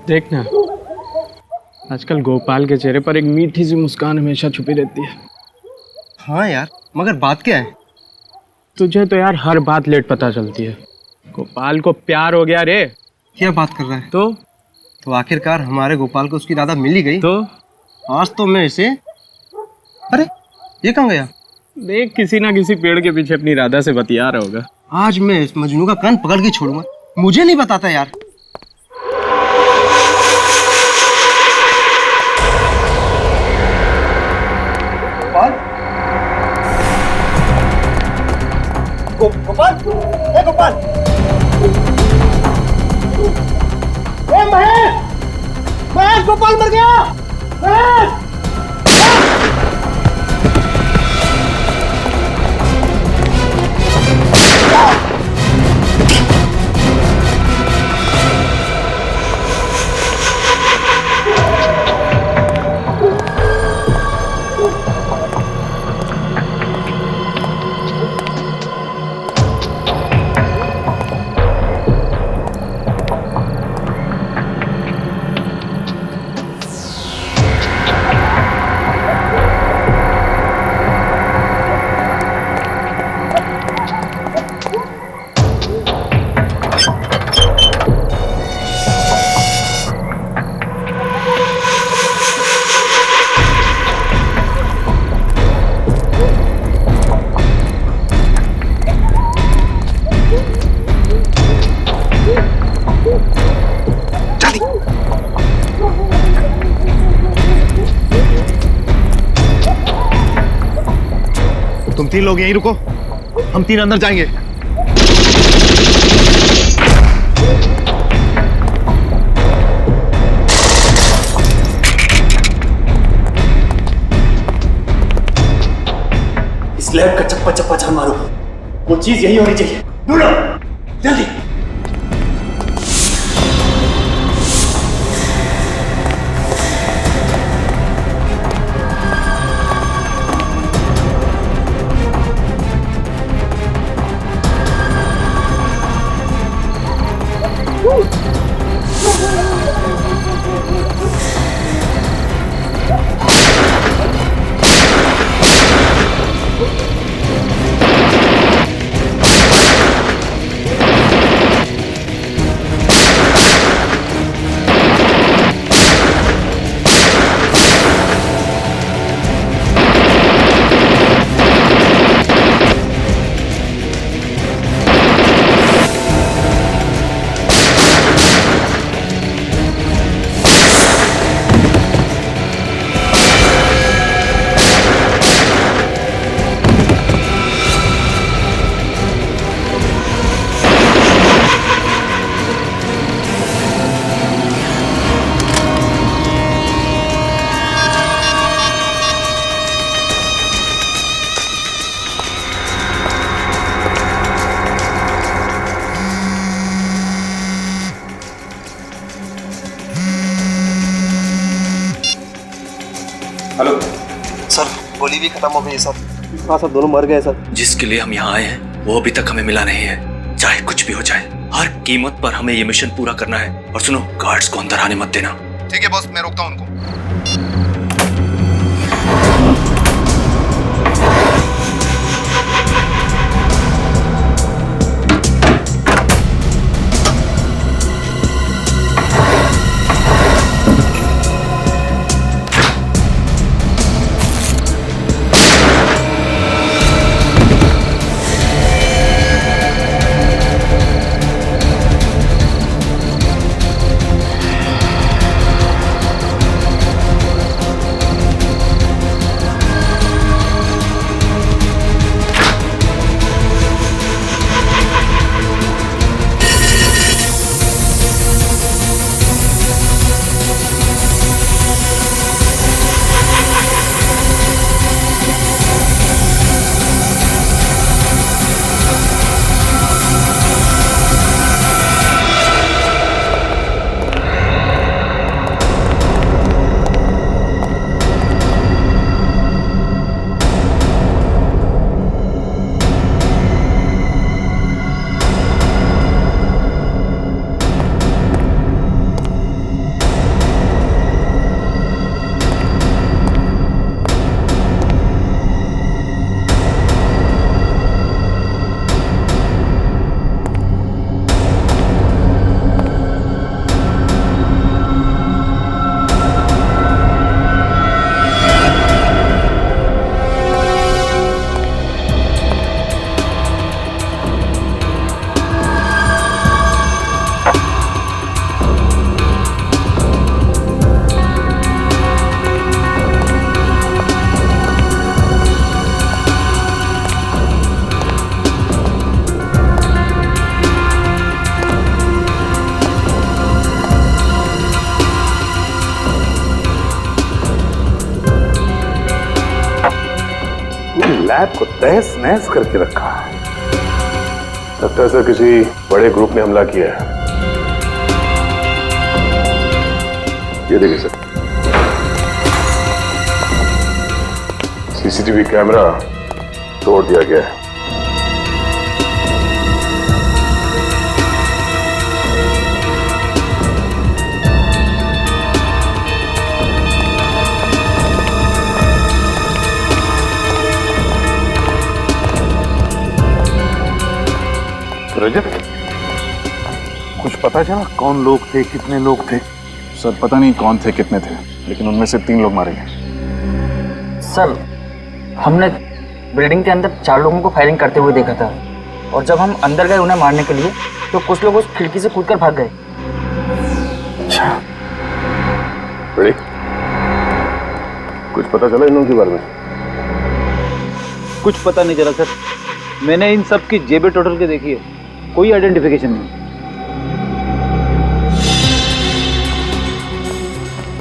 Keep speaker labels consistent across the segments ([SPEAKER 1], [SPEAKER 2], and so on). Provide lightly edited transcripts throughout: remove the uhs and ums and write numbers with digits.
[SPEAKER 1] देखना, आजकल गोपाल के चेहरे पर एक मीठी सी मुस्कान हमेशा छुपी रहती है।
[SPEAKER 2] हाँ यार, मगर बात क्या है?
[SPEAKER 1] तुझे तो यार हर बात लेट पता चलती है। गोपाल को प्यार हो गया रे।
[SPEAKER 2] क्या बात कर रहा है?
[SPEAKER 1] तो
[SPEAKER 2] आखिरकार हमारे गोपाल को उसकी राधा मिल ही गई।
[SPEAKER 1] तो
[SPEAKER 2] आज तो मैं इसे, अरे ये कहाँ गया?
[SPEAKER 1] देख, किसी ना किसी पेड़ के पीछे अपनी राधा से बतिया रहा होगा।
[SPEAKER 2] आज मैं इस मजनू का कान पकड़ के छोड़ूंगा। मुझे नहीं बताता यार। गोपाल, गोपाल, गोपाल, महेश, महेश, गोपाल मर गया। महेश!
[SPEAKER 3] तुम तीन लोग यहीं रुको, हम तीन अंदर जाएंगे।
[SPEAKER 4] इस लैब का चप्पा चप्पा छान मारो। वो चीज यही होनी चाहिए। ढूंढो जल्दी।
[SPEAKER 2] हेलो सर, गोली भी खत्म हो गई है सर। हाँ सर, दोनों मर गए सर।
[SPEAKER 4] जिसके लिए हम यहाँ आए हैं वो अभी तक हमें मिला नहीं है। चाहे कुछ भी हो जाए, हर कीमत पर हमें ये मिशन पूरा करना है। और सुनो, गार्ड्स को अंदर आने मत देना।
[SPEAKER 3] ठीक है बॉस, मैं रोकता हूँ उनको।
[SPEAKER 5] लैब को तहस नहस करके रखा है।
[SPEAKER 3] लगता है सर किसी बड़े ग्रुप ने हमला किया है। ये देखिए सर, सीसीटीवी कैमरा तोड़ दिया गया है।
[SPEAKER 5] रजत, कुछ पता चला कौन लोग थे, कितने लोग थे?
[SPEAKER 6] सर पता नहीं कौन थे, कितने थे, लेकिन उनमें से 3 लोग मारे गए।
[SPEAKER 7] सर हमने बिल्डिंग के अंदर 4 लोगों को फायरिंग करते हुए देखा था, और जब हम अंदर गए उन्हें मारने के लिए तो कुछ लोग उस खिड़की से कूदकर भाग गए।
[SPEAKER 5] अच्छा,
[SPEAKER 3] बड़ी कुछ पता चला इन लोगों के बारे में?
[SPEAKER 8] कुछ पता नहीं चला सर। मैंने इन सब की जेबें टोटल के देखी है, कोई आइडेंटिफिकेशन नहीं।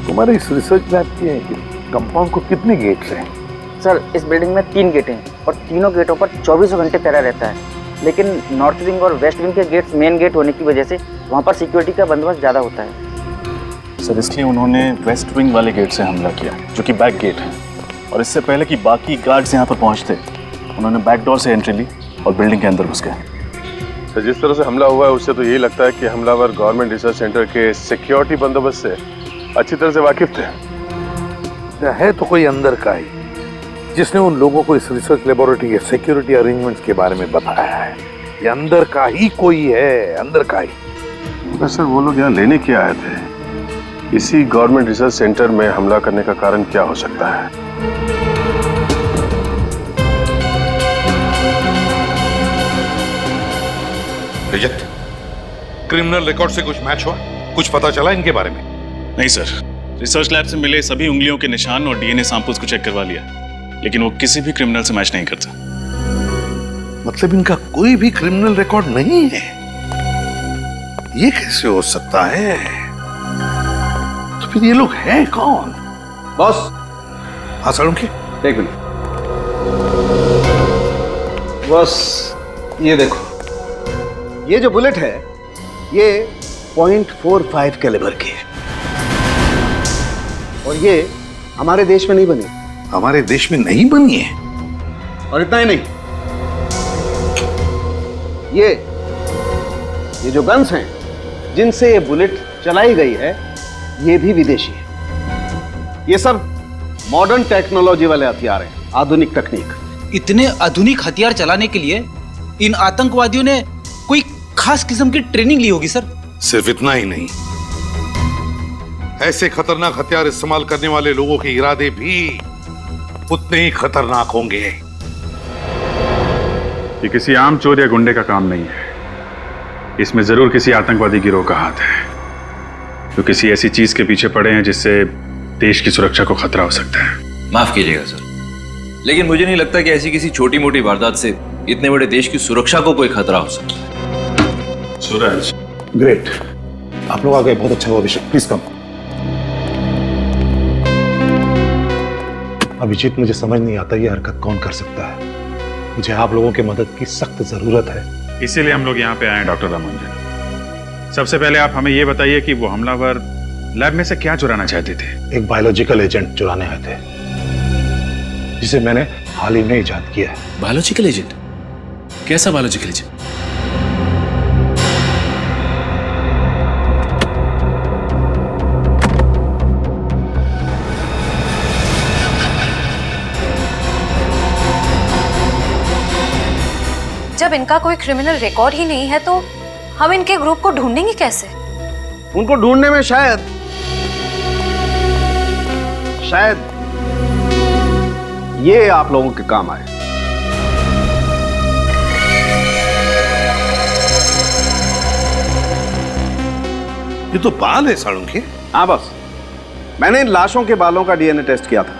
[SPEAKER 5] तुम्हारे इस रिसर्च लैब के कंपाउंड को कितने गेट्स हैं?
[SPEAKER 7] सर इस बिल्डिंग में 3 गेटें हैं और तीनों गेटों पर 24 घंटे पहरा रहता है, लेकिन नॉर्थ विंग और वेस्ट विंग के गेट्स मेन गेट होने की वजह से वहाँ पर सिक्योरिटी का बंदोबस्त ज़्यादा होता है।
[SPEAKER 6] सर इसलिए उन्होंने वेस्ट विंग वाले गेट से हमला किया, जो कि बैक गेट है, और इससे पहले कि बाकी गार्ड्स यहाँ पर पहुँचते उन्होंने बैक डोर से एंट्री ली और बिल्डिंग के अंदर घुस गए।
[SPEAKER 3] सर जिस तरह से हमला हुआ है उससे तो यही लगता है कि हमलावर गवर्नमेंट रिसर्च सेंटर के सिक्योरिटी बंदोबस्त से अच्छी तरह से वाकिफ थे।
[SPEAKER 5] है तो कोई अंदर का ही जिसने उन लोगों को इस रिसर्च लेबोरेटरी के सिक्योरिटी अरेंजमेंट्स के बारे में बताया है। ये अंदर का ही कोई है, अंदर का ही।
[SPEAKER 3] सर वो लोग यहाँ लेने क्या आए थे? इसी गवर्नमेंट रिसर्च सेंटर में हमला करने का कारण क्या हो सकता है?
[SPEAKER 5] रजत, क्रिमिनल रिकॉर्ड से कुछ मैच हुआ? कुछ पता चला इनके बारे में?
[SPEAKER 6] नहीं सर, रिसर्च लैब से मिले सभी उंगलियों के निशान और डीएनए सैंपल्स को चेक करवा लिया, लेकिन वो किसी भी क्रिमिनल से मैच नहीं करता।
[SPEAKER 5] मतलब इनका कोई भी क्रिमिनल रिकॉर्ड नहीं है? ये कैसे हो सकता है? तो फिर ये लोग हैं कौन?
[SPEAKER 2] बॉस,
[SPEAKER 5] हाँ सालुंखे,
[SPEAKER 2] एक मिनट। बॉस ये देखो, ये जो बुलेट है ये .45 कैलिबर की है, और ये हमारे देश में नहीं बनी।
[SPEAKER 5] हमारे देश में नहीं बनी है?
[SPEAKER 2] और इतना ही नहीं, ये जो गन्स हैं जिनसे ये बुलेट चलाई गई है ये भी विदेशी है। ये सब मॉडर्न टेक्नोलॉजी वाले हथियार हैं, आधुनिक तकनीक।
[SPEAKER 8] इतने आधुनिक हथियार चलाने के लिए इन आतंकवादियों ने कोई खास किस्म की ट्रेनिंग ली होगी सर।
[SPEAKER 5] सिर्फ इतना ही नहीं, ऐसे खतरनाक हथियार इस्तेमाल करने वाले लोगों के इरादे भी उतने ही खतरनाक होंगे।
[SPEAKER 6] ये किसी आम चोर या गुंडे का काम नहीं है, इसमें जरूर किसी आतंकवादी गिरोह का हाथ है, जो किसी ऐसी चीज के पीछे पड़े हैं जिससे देश की सुरक्षा को खतरा हो सकता है।
[SPEAKER 4] माफ कीजिएगा सर, लेकिन मुझे नहीं लगता कि ऐसी किसी छोटी मोटी वारदात से इतने बड़े देश की सुरक्षा को कोई खतरा हो सकता है।
[SPEAKER 6] सूरज,
[SPEAKER 3] ग्रेट, आप लोग आ गए, बहुत अच्छा हुआ। अभिषेक प्लीज कम।
[SPEAKER 9] अभिजीत, मुझे समझ नहीं आता ये हरकत कौन कर सकता है। मुझे आप लोगों की मदद की सख्त जरूरत है।
[SPEAKER 6] इसीलिए हम लोग यहाँ पे आए हैं डॉक्टर रामानुजन। सबसे पहले आप हमें ये बताइए कि वो हमलावर लैब में से क्या चुराना चाहते थे?
[SPEAKER 9] एक बायोलॉजिकल एजेंट चुराने आए थे, जिसे मैंने हाल ही में इजाद किया है।
[SPEAKER 4] Biological agent? कैसा बायोलॉजिकल एजेंट?
[SPEAKER 10] जब इनका कोई क्रिमिनल रिकॉर्ड ही नहीं है तो हम इनके ग्रुप को ढूंढेंगे कैसे?
[SPEAKER 2] उनको ढूंढने में शायद ये आप लोगों के काम आए।
[SPEAKER 5] ये तो बाल है सालुंखे।
[SPEAKER 2] हाँ बस, मैंने इन लाशों के बालों का डीएनए टेस्ट किया था,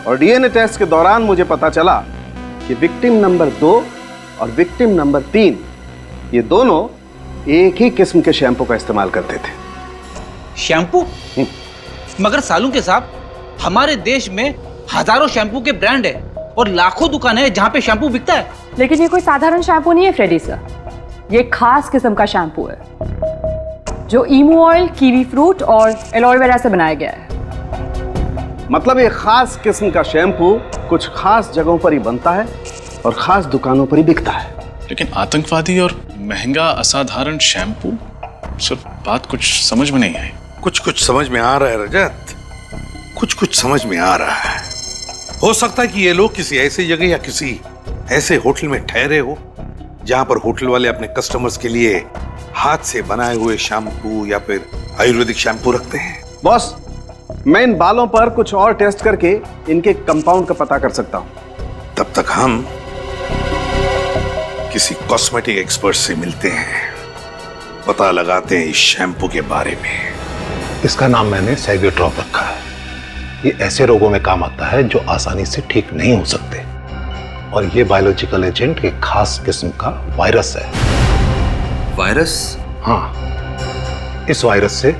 [SPEAKER 2] और डीएनए टेस्ट के दौरान मुझे पता चला कि विक्टिम नंबर 2 और विक्टिम नंबर 3 ये दोनों एक ही किस्म के शैम्पू का इस्तेमाल करते थे।
[SPEAKER 8] शैम्पू? मगर सालुंखे साहब, हमारे देश में हजारों शैम्पू के ब्रांड है और लाखों दुकानें हैं जहाँ पे शैम्पू बिकता है।
[SPEAKER 11] लेकिन ये कोई साधारण शैम्पू नहीं है फ्रेडी सर, ये खास किस्म का शैम्पू है जो ईमू ऑयल, कीवी फ्रूट और एलोवेरा से बनाया गया है।
[SPEAKER 2] मतलब ये खास किस्म का शैम्पू कुछ खास जगहों पर ही बनता है और खास दुकानों पर ही बिकता है।
[SPEAKER 6] लेकिन आतंकवादी और महंगा असाधारण शैम्पू, सर बात कुछ समझ में नहीं आई।
[SPEAKER 5] कुछ कुछ समझ में आ रहा है रजत, कुछ कुछ समझ में आ रहा है। हो सकता है कि ये लोग किसी ऐसी जगह या किसी ऐसे होटल में ठहरे हो जहां पर होटल वाले अपने कस्टमर्स के लिए हाथ से बनाए हुए शैम्पू या फिर आयुर्वेदिक शैम्पू रखते हैं।
[SPEAKER 2] बॉस, मैं इन बालों पर कुछ और टेस्ट करके इनके कंपाउंड का पता कर सकता हूं।
[SPEAKER 5] तब तक हम किसी कॉस्मेटिक एक्सपर्ट से मिलते हैं, पता लगाते हैं इस शैम्पू के बारे में।
[SPEAKER 9] इसका नाम मैंने सैवियो ड्रॉप रखा है। ये ऐसे रोगों में काम आता है जो आसानी से ठीक नहीं हो सकते, और ये बायोलॉजिकल एजेंट एक खास किस्म का वायरस है।
[SPEAKER 4] वायरस?
[SPEAKER 9] हाँ, इस वायरस से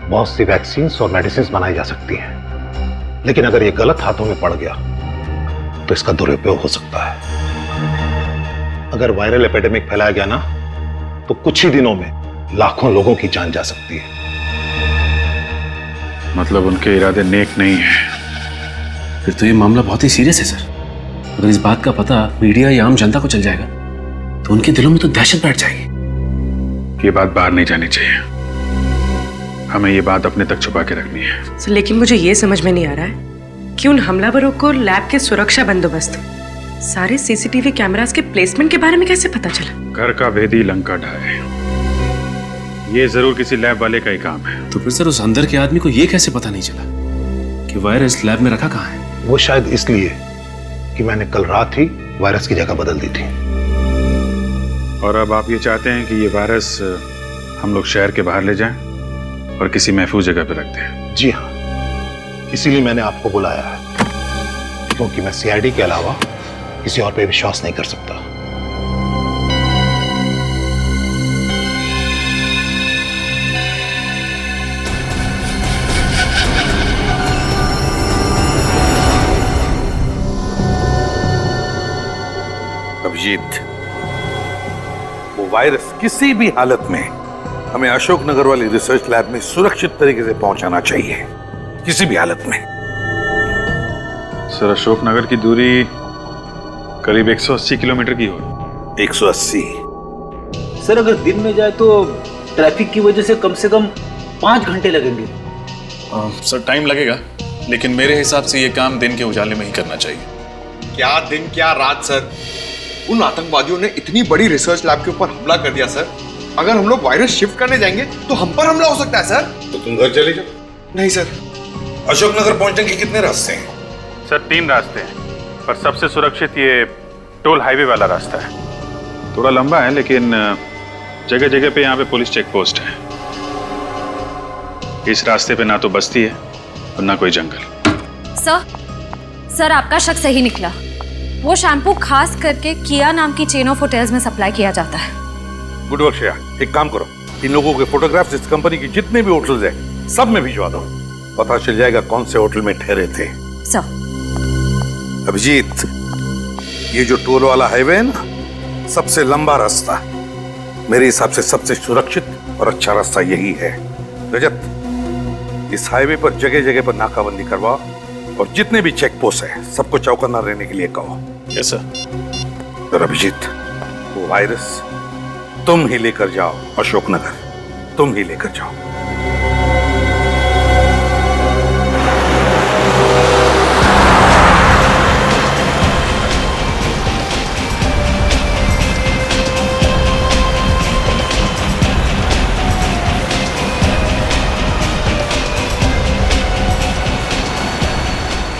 [SPEAKER 9] बहुत सी वैक्सीन्स और मेडिसिन बनाई जा सकती हैं, लेकिन अगर ये गलत हाथों में पड़ गया तो इसका दुरुपयोग हो सकता है। अगर वायरल एपिडेमिक फैलाया गया ना तो कुछ ही दिनों में लाखों लोगों की जान जा सकती है।
[SPEAKER 6] मतलब उनके इरादे नेक नहीं है।
[SPEAKER 4] फिर तो ये मामला बहुत ही सीरियस है सर। अगर इस बात का पता मीडिया या आम जनता को चल जाएगा तो उनके दिलों में तो दहशत बैठ जाएगी।
[SPEAKER 6] ये बात बाहर नहीं जानी चाहिए, हमें ये बात अपने तक छुपा के रखनी है।
[SPEAKER 12] सर, लेकिन मुझे ये समझ में नहीं आ रहा है कि उन हमलावरों को लैब के सुरक्षा बंदोबस्त, सारे सीसीटीवी कैमरास के प्लेसमेंट के बारे में कैसे पता चला?
[SPEAKER 6] घर का भेदी लंका ढाए, ये जरूर किसी लैब वाले का ही काम है।
[SPEAKER 4] तो फिर सर उस अंदर के आदमी को ये कैसे पता नहीं चला कि वायरस लैब में रखा कहाँ है?
[SPEAKER 9] वो शायद इसलिए कि मैंने कल रात ही वायरस की जगह बदल दी थी।
[SPEAKER 6] और अब आप ये चाहते हैं कि ये वायरस हम लोग शहर के बाहर ले जाएं और किसी महफूज जगह पर रख दें?
[SPEAKER 9] जी हाँ, इसीलिए मैंने आपको बुलाया है, क्योंकि मैं सीआईडी के अलावा किसी और पे विश्वास नहीं कर सकता।
[SPEAKER 5] अभिजीत, वो वायरस किसी भी हालत में हमें अशोकनगर वाली रिसर्च लैब में सुरक्षित तरीके से पहुंचाना चाहिए, किसी भी हालत में।
[SPEAKER 6] सर अशोकनगर की दूरी करीब 180 किलोमीटर की हो।
[SPEAKER 5] 180?
[SPEAKER 8] सर अगर दिन में जाए तो ट्रैफिक की वजह से कम 5 घंटे लगेंगे।
[SPEAKER 6] सर टाइम लगेगा, लेकिन मेरे हिसाब से ये काम दिन के उजाले में ही करना चाहिए।
[SPEAKER 13] क्या दिन क्या रात सर, उन आतंकवादियों ने इतनी बड़ी रिसर्च लैब के ऊपर हमला कर दिया सर। अगर हम लोग वायरस शिफ्ट करने जाएंगे तो हम पर हमला हो सकता है सर।
[SPEAKER 5] तो तुम घर चले जाओ।
[SPEAKER 13] नहीं सर।
[SPEAKER 5] अशोकनगर पहुंचने के कितने रास्ते हैं?
[SPEAKER 6] सर 3 रास्ते हैं, पर सबसे सुरक्षित ये टोल हाईवे वाला रास्ता है। थोड़ा लंबा है, लेकिन जगह जगह पे यहाँ पे पुलिस चेक पोस्ट है। इस रास्ते पे ना तो बस्ती है और ना कोई जंगल।
[SPEAKER 10] सर आपका शक सही निकला। वो शैम्पू खास करके किया नाम की चेन ऑफ होटल्स में सप्लाई किया जाता है।
[SPEAKER 5] गुड वर्क श्रेया, एक काम करो, इन लोगों के फोटोग्राफ्स इस कंपनी की जितने भी होटल्स हैं सब में भिजवा दो, पता चल जाएगा कौन से होटल में ठहरे थे।
[SPEAKER 10] सर।
[SPEAKER 5] अभिजीत, ये जो टोल वाला हाईवे है ना, सबसे लंबा रास्ता, मेरे हिसाब से सबसे सुरक्षित और अच्छा रास्ता यही है। रजत, इस हाईवे पर जगह जगह पर नाकाबंदी करवाओ और जितने भी चेक पोस्ट है सबको चौकन्ना रहने के लिए कहो।
[SPEAKER 6] Yes sir.
[SPEAKER 5] और अभिजीत, वो वायरस तुम ही लेकर जाओ अशोकनगर, तुम ही लेकर जाओ।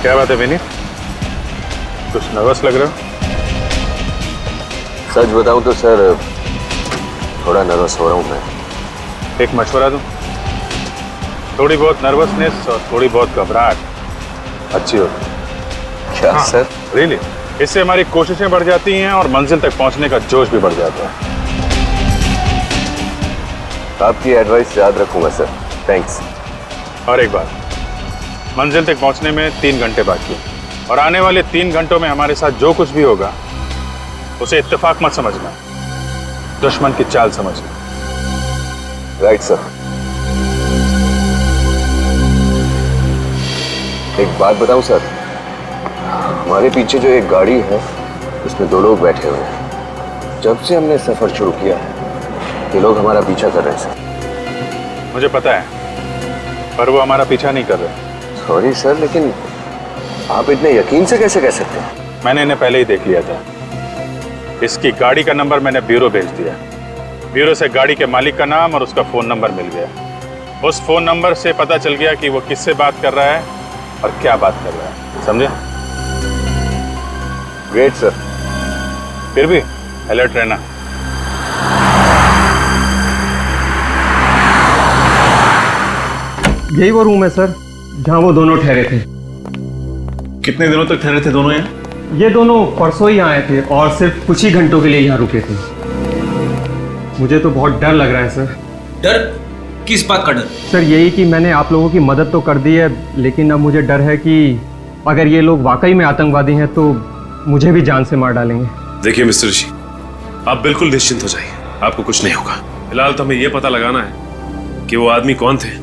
[SPEAKER 6] क्या बात है विनीत, कुछ नर्वस लग रहे हो?
[SPEAKER 3] सच बताऊं तो सर थोड़ा नर्वस हो रहा हूं मैं।
[SPEAKER 6] एक मशवरा दूं? थोड़ी बहुत नर्वसनेस और थोड़ी बहुत घबराहट अच्छी होती है।
[SPEAKER 3] क्या सर?
[SPEAKER 6] रियली, इससे हमारी कोशिशें बढ़ जाती हैं और मंजिल तक पहुंचने का जोश भी बढ़ जाता है।
[SPEAKER 3] आपकी एडवाइस याद रखूंगा सर, थैंक्स।
[SPEAKER 6] और एक बात, मंजिल तक पहुंचने में 3 घंटे बाकी है, और आने वाले 3 घंटों में हमारे साथ जो कुछ भी होगा उसे इत्तेफाक मत समझना, दुश्मन की चाल समझना।
[SPEAKER 3] Right sir. एक बात बताऊं सर, हमारे पीछे जो एक गाड़ी है उसमें 2 लोग बैठे हुए हैं। जब से हमने सफर शुरू किया है ये लोग हमारा पीछा कर रहे हैं सर।
[SPEAKER 6] मुझे पता है, पर वो हमारा पीछा नहीं कर रहे।
[SPEAKER 3] सॉरी सर, लेकिन आप इतने यकीन से कैसे कह सकते हैं?
[SPEAKER 6] मैंने इन्हें पहले ही देख लिया था। इसकी गाड़ी का नंबर मैंने ब्यूरो भेज दिया। ब्यूरो से गाड़ी के मालिक का नाम और उसका फोन नंबर मिल गया। उस फोन नंबर से पता चल गया कि वो किससे बात कर रहा है और क्या बात कर रहा है। समझे?
[SPEAKER 3] Great sir.
[SPEAKER 6] फिर भी अलर्ट रहना।
[SPEAKER 1] यही वो रूम है सर जहाँ वो दोनों ठहरे थे।
[SPEAKER 6] कितने दिनों तक ठहरे थे दोनों यहाँ?
[SPEAKER 1] ये दोनों परसों ही आए थे और सिर्फ कुछ ही घंटों के लिए यहाँ रुके थे। मुझे तो बहुत डर लग रहा है सर।
[SPEAKER 8] डर? किस बात का डर?
[SPEAKER 1] सर यही कि मैंने आप लोगों की मदद तो कर दी है, लेकिन अब मुझे डर है कि अगर ये लोग वाकई में आतंकवादी हैं तो मुझे भी जान से मार डालेंगे।
[SPEAKER 14] देखिए मिस्टर ऋषि, आप बिल्कुल निश्चिंत हो जाइए, आपको कुछ नहीं होगा। फिलहाल तो हमें यह पता लगाना है कि वो आदमी कौन थे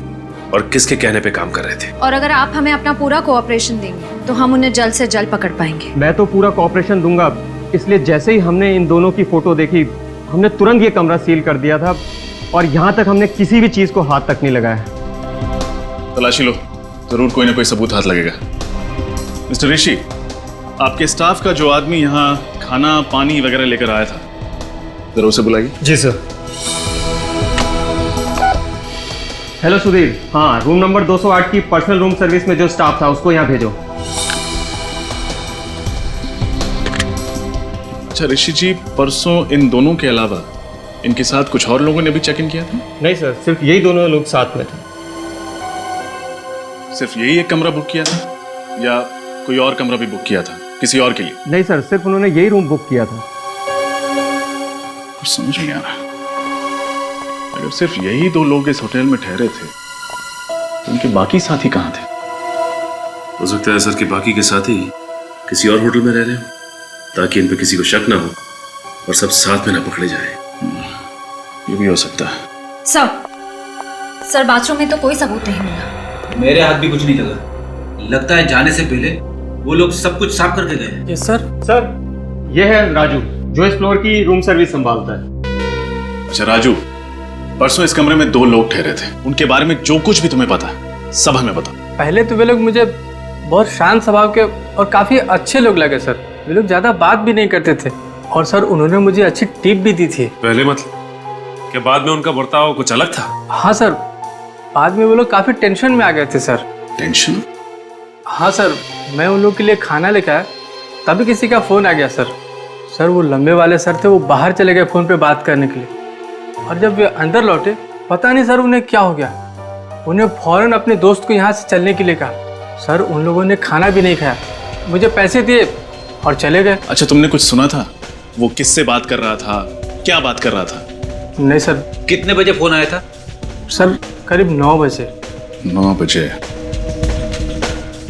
[SPEAKER 14] और किसके कहने पे काम कर रहे थे।
[SPEAKER 10] और अगर आप हमें अपना पूरा कोऑपरेशन देंगे तो हम उन्हें जल्द से जल्द पकड़ पाएंगे।
[SPEAKER 1] मैं तो पूरा कोऑपरेशन दूंगा, इसलिए जैसे ही हमने इन दोनों की फोटो देखी हमने तुरंत ये कमरा सील कर दिया था और यहाँ तक हमने किसी भी चीज को हाथ तक नहीं लगाया।
[SPEAKER 6] तलाशी लो, जरूर कोई ना कोई सबूत हाथ लगेगा। मिस्टर ऋषि, आपके स्टाफ का जो आदमी यहाँ खाना पानी वगैरह लेकर आया था, जरा उसे बुलाइए।
[SPEAKER 1] जी सर। हेलो सुधीर, हाँ रूम नंबर 208 की पर्सनल रूम सर्विस में जो स्टाफ था उसको यहाँ भेजो।
[SPEAKER 6] अच्छा ऋषि जी, परसों इन दोनों के अलावा इनके साथ कुछ और लोगों ने भी चेक इन किया था?
[SPEAKER 1] नहीं सर, सिर्फ यही दोनों लोग साथ में थे।
[SPEAKER 6] सिर्फ यही एक कमरा बुक किया था या कोई और कमरा भी बुक किया था किसी और के लिए?
[SPEAKER 1] नहीं सर, सिर्फ उन्होंने यही रूम बुक किया था।
[SPEAKER 6] कुछ समझ नहीं आ रहा। अगर सिर्फ यही 2 लोग इस होटल में ठहरे थे तो उनके बाकी साथी कहाँ थे?
[SPEAKER 14] हो सकता है सर कि बाकी के साथी किसी और होटल में रह रहे हो ताकि इन पे किसी को शक ना हो और सब साथ में ना पकड़े जाए।
[SPEAKER 6] ये भी हो सकता है।
[SPEAKER 10] सर बाथरूम में तो कोई सबूत नहीं मिला।
[SPEAKER 8] मेरे हाथ भी कुछ नहीं लगा। लगता है जाने से पहले वो लोग सब कुछ साफ करके गए।
[SPEAKER 1] Yes sir. सर ये है राजू जो इस फ्लोर की रूम सर्विस संभालता है।
[SPEAKER 6] अच्छा राजू, परसों इस कमरे में 2 लोग ठहरे थे, उनके बारे में जो कुछ भी तुम्हें पता सब हमें बताओ।
[SPEAKER 15] पहले तो वे लोग मुझे बहुत शांत स्वभाव के और काफी अच्छे लोग लगे सर। वे लोग ज्यादा बात भी नहीं करते थे और सर उन्होंने मुझे अच्छी टिप भी दी थी।
[SPEAKER 14] पहले मतलब कि बाद में उनका बर्ताव कुछ अलग था?
[SPEAKER 15] हाँ सर, बाद में वो लोग काफी टेंशन में आ गए थे सर।
[SPEAKER 6] टेंशन?
[SPEAKER 15] हाँ सर, मैं उन लोग के लिए खाना लेकर आया तभी किसी का फोन आ गया सर। सर वो लंबे वाले सर थे, वो बाहर चले गए फोन पे बात करने के लिए और जब वे अंदर लौटे पता नहीं सर उन्हें क्या हो गया। उन्हें फौरन अपने दोस्त को यहाँ से चलने के लिए कहा। सर उन लोगों ने खाना भी नहीं खाया, मुझे पैसे दिए और चले गए।
[SPEAKER 6] अच्छा तुमने कुछ सुना था? वो किससे बात कर रहा था, क्या बात कर रहा था?
[SPEAKER 15] नहीं सर।
[SPEAKER 8] कितने बजे फोन आया था?
[SPEAKER 15] सर करीब 9 बजे।
[SPEAKER 6] 9 बजे।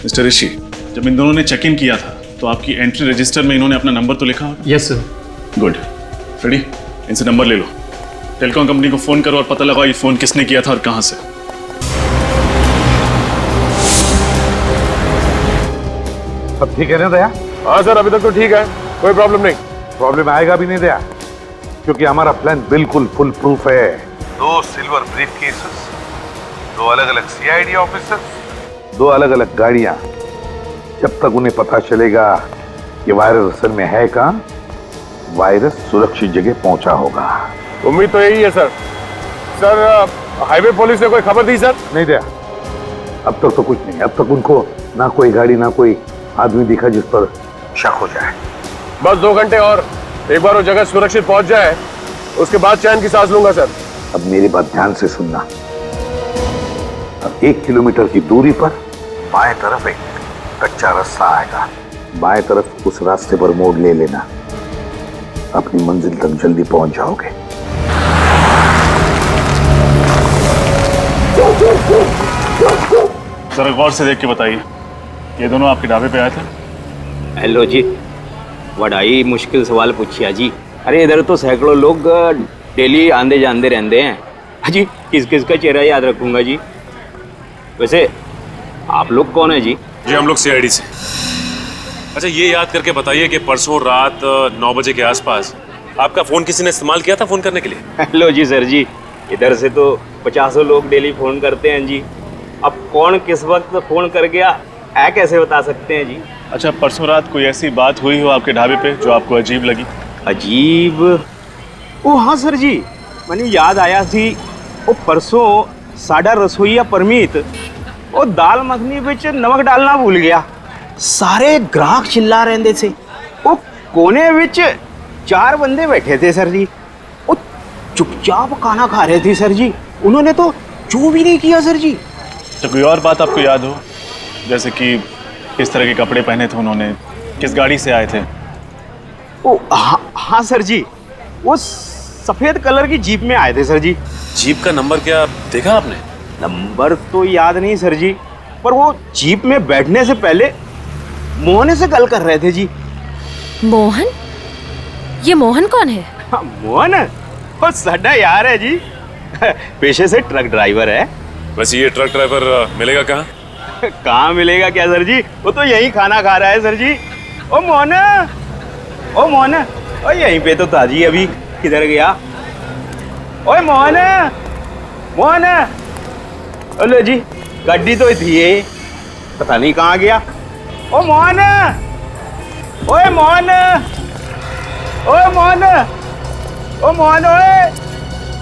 [SPEAKER 6] मिस्टर ऋषि, जब इन दोनों ने चेक इन किया था तो आपकी एंट्री रजिस्टर में इन्होंने अपना नंबर तो लिखा होगा?
[SPEAKER 1] Yes sir.
[SPEAKER 6] गुड। रेडी, इनसे नंबर ले लो, टेलीकॉम कंपनी को फोन करो और पता लगाओ ये फोन किसने किया था और कहां से।
[SPEAKER 5] सब ठीक है ना दया?
[SPEAKER 3] हाँ सर, अभी तक तो ठीक है, कोई प्रॉब्लम नहीं।
[SPEAKER 5] प्रॉब्लम आएगा भी नहीं दया, क्योंकि हमारा प्लान बिल्कुल फुल प्रूफ है। 2 सिल्वर ब्रीफ केसेस, 2 अलग अलग सीआईडी ऑफिसर्स, 2 अलग अलग गाड़ियां। जब तक उन्हें पता चलेगा कि वायरस असल में है कहां, वायरस सुरक्षित जगह पहुंचा होगा।
[SPEAKER 3] उम्मीद तो यही है सर। सर हाईवे पुलिस ने कोई खबर दी सर?
[SPEAKER 5] नहीं दिया, अब तक तो कुछ नहीं। अब तक उनको ना कोई गाड़ी ना कोई आदमी दिखा जिस पर शक हो जाए।
[SPEAKER 3] बस 2 घंटे और, एक बार वो जगह सुरक्षित पहुंच जाए उसके बाद चैन की सांस लूंगा सर।
[SPEAKER 5] अब मेरी बात ध्यान से सुनना। अब 1 किलोमीटर की दूरी पर बाएं तरफ एक कच्चा रास्ता आएगा, बाएं तरफ उस रास्ते पर मोड़ ले लेना, अपनी मंजिल तक जल्दी पहुंच जाओगे।
[SPEAKER 6] जरा गौर से देख के बताइए, ये दोनों आपके ढाबे पे आए थे?
[SPEAKER 16] हेलो जी, बड़ा मुश्किल सवाल पूछिया जी। अरे इधर तो सैकड़ों लोग डेली आंदे जाते रहते हैं जी, किस किस का चेहरा याद रखूंगा जी। वैसे आप लोग कौन है जी?
[SPEAKER 14] जी हम लोग सीआईडी से। अच्छा ये याद करके बताइए कि परसों रात 9 बजे के आसपास आपका फोन किसी ने इस्तेमाल किया था फोन करने के लिए?
[SPEAKER 16] हेलो जी सर जी, इधर से तो 50 लोग डेली फोन करते हैं जी। अब कौन किस वक्त फोन कर गया ऐ कैसे बता सकते हैं जी?
[SPEAKER 14] अच्छा परसों रात कोई ऐसी बात हुई हो आपके ढाबे पे जो आपको अजीब लगी?
[SPEAKER 16] अजीब? ओ हाँ सर जी, मैंने याद आया थी। वो परसों साडा रसोईया परमीत वो दाल मखनी बिच नमक डालना भूल गया। सारे ग्राहक चिल्ला रहे थे। वो कोने विच 4 बंदे बैठे थे सर जी, वो चुपचाप खाना खा रहे थे सर जी। उन्होंने तो जो भी नहीं किया सर जी।
[SPEAKER 14] तो कोई और बात आपको याद हो, जैसे कि किस तरह के कपड़े पहने थे उन्होंने, किस गाड़ी से आए थे?
[SPEAKER 16] ओ हाँ सर जी, वो सफेद कलर की जीप में आए थे सर जी।
[SPEAKER 14] जीप का नंबर क्या देखा आपने?
[SPEAKER 16] नंबर तो याद नहीं सर जी, पर वो जीप में बैठने से पहले मोहन से गल कर रहे थे जी।
[SPEAKER 10] मोहन? ये मोहन कौन है?
[SPEAKER 16] हाँ, मोहन वो साडा यार है जी, पेशे से ट्रक ड्राइवर है।
[SPEAKER 14] वैसे ये ट्रक ड्राइवर मिलेगा कहाँ?
[SPEAKER 16] कहाँ मिलेगा क्या सर जी, वो तो यही खाना खा रहा है सर जी। ओ मोहन, ओ मोहन, ओ यहीं पे तो था जी, अभी किधर गया? ओए मोहन, मोहन, अरे जी गाड़ी तो थी ये, पता नहीं कहाँ गया। ओ मोहन, ओए मोहन, ओए मोहन, ओ मोहन, ओए,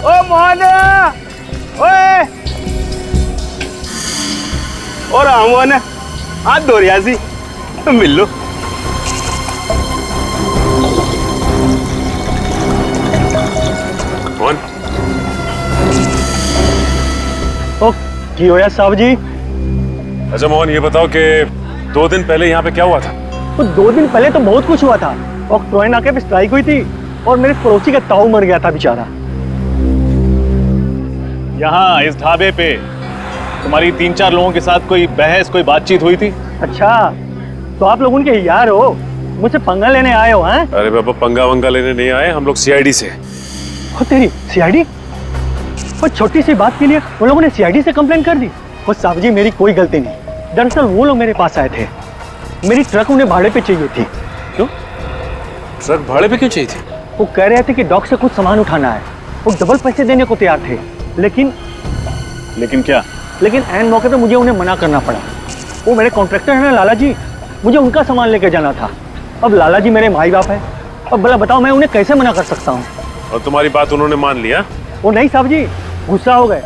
[SPEAKER 16] ओ मोहन, ओए, और मोहन हाथ धो रहा सी, मिल लो।
[SPEAKER 14] मोहन
[SPEAKER 1] ओ की होया साहब जी?
[SPEAKER 14] अच्छा मोहन ये बताओ कि 2 दिन पहले यहाँ पे क्या हुआ था?
[SPEAKER 1] तो 2 दिन पहले तो बहुत कुछ हुआ था। और ट्रेन आके पे स्ट्राइक हुई थी और मेरे पड़ोसी का ताऊ मर गया था बेचारा।
[SPEAKER 6] यहाँ इस ढाबे पे तुम्हारी 3-4 लोगों के साथ कोई बहस, कोई बातचीत हुई थी?
[SPEAKER 1] अच्छा तो आप लोग उनके यार हो, मुझसे पंगा लेने आए हो? हैं?
[SPEAKER 14] अरे बाबा पंगा वंगा लेने नहीं आए, हम लोग सीआईडी से।
[SPEAKER 1] ओ तेरी सीआईडी? वो छोटी सी बात के लिए उन लोगों ने सीआईडी से कंप्लेंट कर दी? वो साहब जी मेरी कोई गलती नहीं, दरअसल वो लोग मेरे पास आए थे। मेरी ट्रक उन्हें भाड़े पे चाहिए थी।
[SPEAKER 14] क्यों? ट्रक भाड़े पे क्यों चाहिए थी?
[SPEAKER 1] वो कह रहे थे कि डॉक से कुछ सामान उठाना है, वो डबल पैसे देने को तैयार थे। लेकिन
[SPEAKER 6] क्या?
[SPEAKER 1] लेकिन ऐन मौके पे मुझे उन्हें मना करना पड़ा। वो मेरे कॉन्ट्रैक्टर हैं ना लाला जी, मुझे उनका सामान लेके जाना था। अब लाला जी मेरे माई बाप है, अब भला बताओ मैं उन्हें कैसे मना कर सकता हूँ?
[SPEAKER 14] और तुम्हारी बात उन्होंने मान लिया?
[SPEAKER 1] वो नहीं साहब जी, गुस्सा हो गए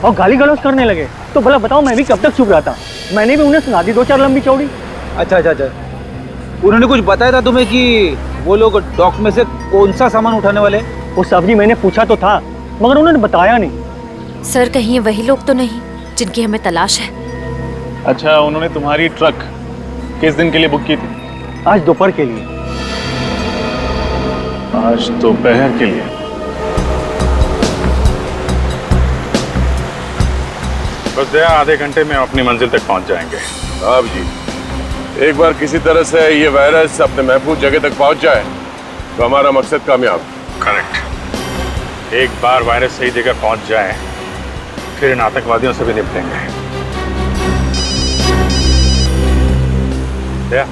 [SPEAKER 1] और गाली गलौज करने लगे। तो भला बताओ मैं भी कब तक चुप रहा था? मैंने भी उन्हें सुना दी 2-4 लंबी चौड़ी।
[SPEAKER 8] अच्छा अच्छा अच्छा, उन्होंने कुछ बताया था तुम्हें कि वो लोग डॉक में से कौन सा सामान उठाने वाले?
[SPEAKER 1] वो साहब जी मैंने पूछा तो था, मगर उन्होंने बताया नहीं।
[SPEAKER 10] सर कहीं ये वही लोग तो नहीं जिनकी हमें तलाश है?
[SPEAKER 6] अच्छा उन्होंने तुम्हारी ट्रक किस दिन के लिए बुक की थी?
[SPEAKER 1] आज दोपहर के लिए।
[SPEAKER 6] आज दोपहर के लिए? बस दया आधे घंटे में अपनी मंजिल तक पहुंच जाएंगे।
[SPEAKER 3] साहब जी एक बार किसी तरह से ये वायरस अपने महफूज जगह तक पहुंच जाए तो हमारा मकसद कामयाब।
[SPEAKER 6] करेक्ट। एक बार वायरस सही जगह पहुंच जाए फिर इन आतंकवादियों से भी निपटेंगे। दया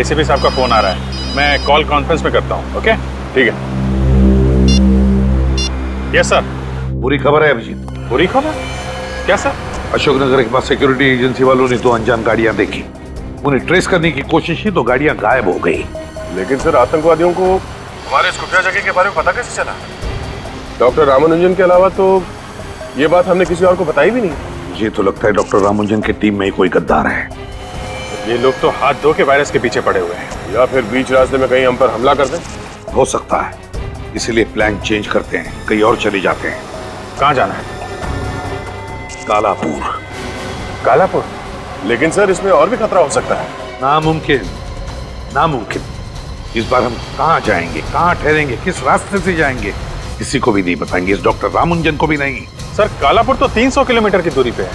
[SPEAKER 6] एसीपी साहब का फोन आ रहा है, मैं कॉल कॉन्फ्रेंस में करता हूँ। ओके ठीक है। Yes sir.
[SPEAKER 5] बुरी खबर है अभिजीत।
[SPEAKER 6] बुरी खबर? क्या सर?
[SPEAKER 5] अशोकनगर के पास सिक्योरिटी एजेंसी वालों ने 2 अनजान गाड़ियां देखी, उन्हें ट्रेस करने की कोशिश की तो गाड़ियां गायब हो गई।
[SPEAKER 3] लेकिन सर आतंकवादियों को
[SPEAKER 6] हमारे इस खुफिया जगह के बारे में पता कैसे चला?
[SPEAKER 3] डॉक्टर रामानुजन के अलावा तो ये बात हमने किसी और को बताई भी नहीं।
[SPEAKER 5] मुझे तो लगता है डॉक्टर रामानुजन की टीम में ही कोई गद्दार है।
[SPEAKER 6] ये लोग तो हाथ धो के वायरस के पीछे पड़े हुए हैं।
[SPEAKER 3] या फिर बीच रास्ते में कहीं हम पर हमला कर दें।
[SPEAKER 5] हो सकता है, इसीलिए प्लान चेंज करते हैं, कहीं और चले जाते हैं।
[SPEAKER 6] कहाँ जाना है?
[SPEAKER 5] कालापुर।
[SPEAKER 6] कालापुर?
[SPEAKER 3] लेकिन सर इसमें और भी खतरा हो सकता है।
[SPEAKER 5] नामुमकिन, नामुमकिन। इस बार हम कहाँ जाएंगे, कहाँ ठहरेंगे, किस रास्ते से जाएंगे, किसी को भी नहीं बताएंगे, इस डॉक्टर रामानुजन को भी नहीं।
[SPEAKER 6] सर कालापुर तो 300 किलोमीटर की दूरी पे है,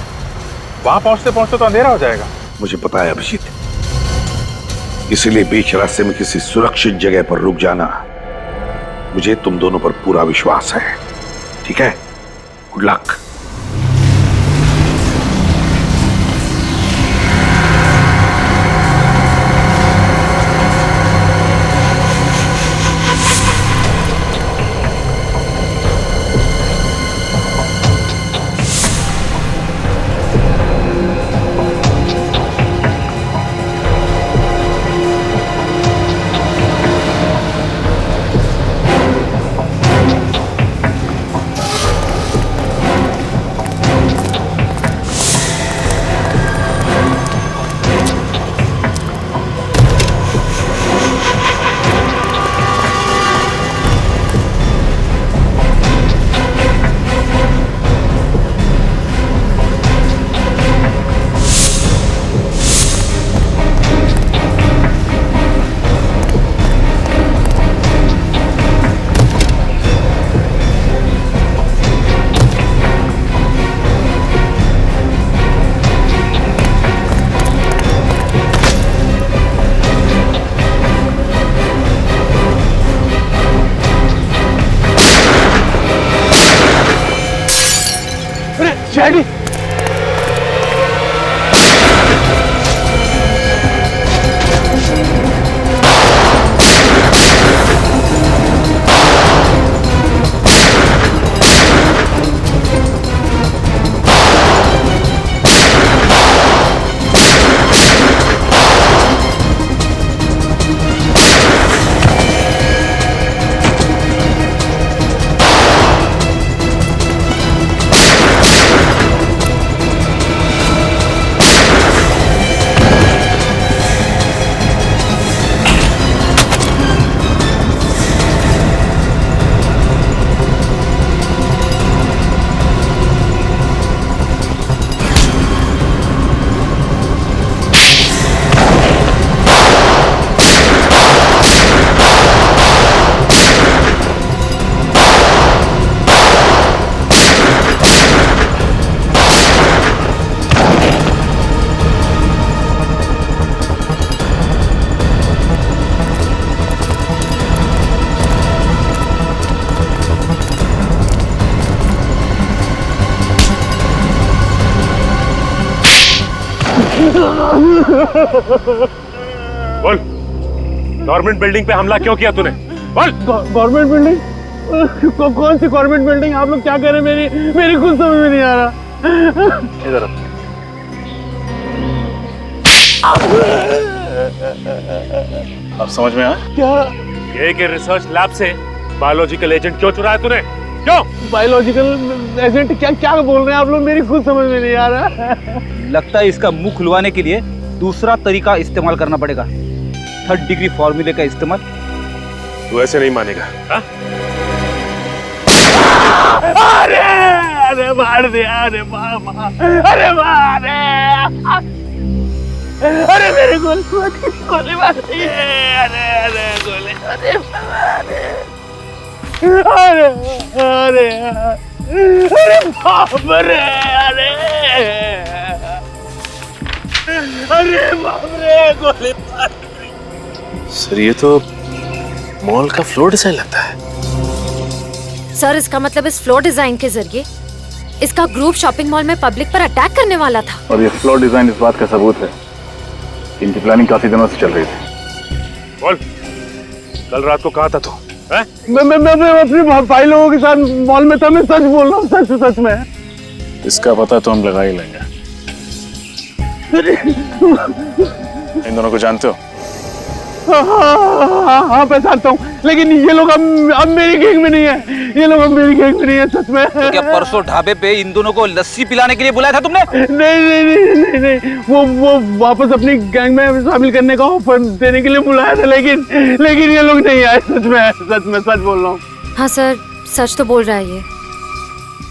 [SPEAKER 6] वहां पहुंचते पहुंचते तो अंधेरा हो जाएगा।
[SPEAKER 5] मुझे पता है अभिजीत, इसीलिए बीच रास्ते में किसी सुरक्षित जगह पर रुक जाना। मुझे तुम दोनों पर पूरा विश्वास है, ठीक है? Good luck.
[SPEAKER 1] डैडी
[SPEAKER 14] बोल, गवर्नमेंट बिल्डिंग पे हमला क्यों किया तूने? बोल।
[SPEAKER 1] Government building? कौन सी गवर्नमेंट बिल्डिंग? आप लोग क्या कह रहे हैं? मेरी कुछ समझ में नहीं आ रहा।
[SPEAKER 14] इधर अब समझ में आया
[SPEAKER 1] क्या?
[SPEAKER 14] ये कि रिसर्च लैब से बायोलॉजिकल एजेंट क्यों चुराया तूने? क्यों?
[SPEAKER 1] Biological agent? क्या बोल रहे हैं आप लोग? मेरी खुद समझ में नहीं आ रहा।
[SPEAKER 8] लगता है इसका मुंह खुलवाने के लिए दूसरा तरीका इस्तेमाल करना पड़ेगा, 3rd डिग्री फॉर्मूले का इस्तेमाल।
[SPEAKER 14] तू ऐसे नहीं मानेगा। हा?
[SPEAKER 1] अरे अरे मार दिया, अरे मामा, अरे मार, अरे मेरे गोली मार दी, अरे अरे गोली, अरे अरे अरे अरे बाप रे, अरे अरे बाप रे, गोली मार दी।
[SPEAKER 14] सर ये तो मॉल का फ्लोर डिजाइन लगता है।
[SPEAKER 10] सर इसका मतलब इस फ्लोर डिजाइन के जरिए इसका ग्रुप शॉपिंग मॉल में पब्लिक पर अटैक करने वाला था।
[SPEAKER 6] और ये फ्लोर डिजाइन इस बात का सबूत है, इनकी प्लानिंग काफी दिनों से चल रही थी।
[SPEAKER 14] बोल, कल रात को कहाँ था तू?
[SPEAKER 1] मैं अपने भाई लोगों के साथ मॉल में था। मैं सच बोल रहा हूँ, सच में।
[SPEAKER 6] इसका पता तो हम लगा ही लेंगे। इन दोनों को जानते हो?
[SPEAKER 1] हाँ पहचानता हूँ, लेकिन ये लोग अब मेरी गैंग में नहीं है। ये लोग अब मेरी गैंग में नहीं है, सच में।
[SPEAKER 8] तो क्या परसों ढाबे पे इन दोनों को लस्सी पिलाने के लिए बुलाया था तुमने?
[SPEAKER 1] नहीं, वो वापस अपनी गैंग में शामिल करने का ऑफर देने के लिए बुलाया था, लेकिन ये लोग नहीं आए। सच में सच बोल रहा हूँ।
[SPEAKER 10] हाँ सर, सच तो बोल रहा है ये।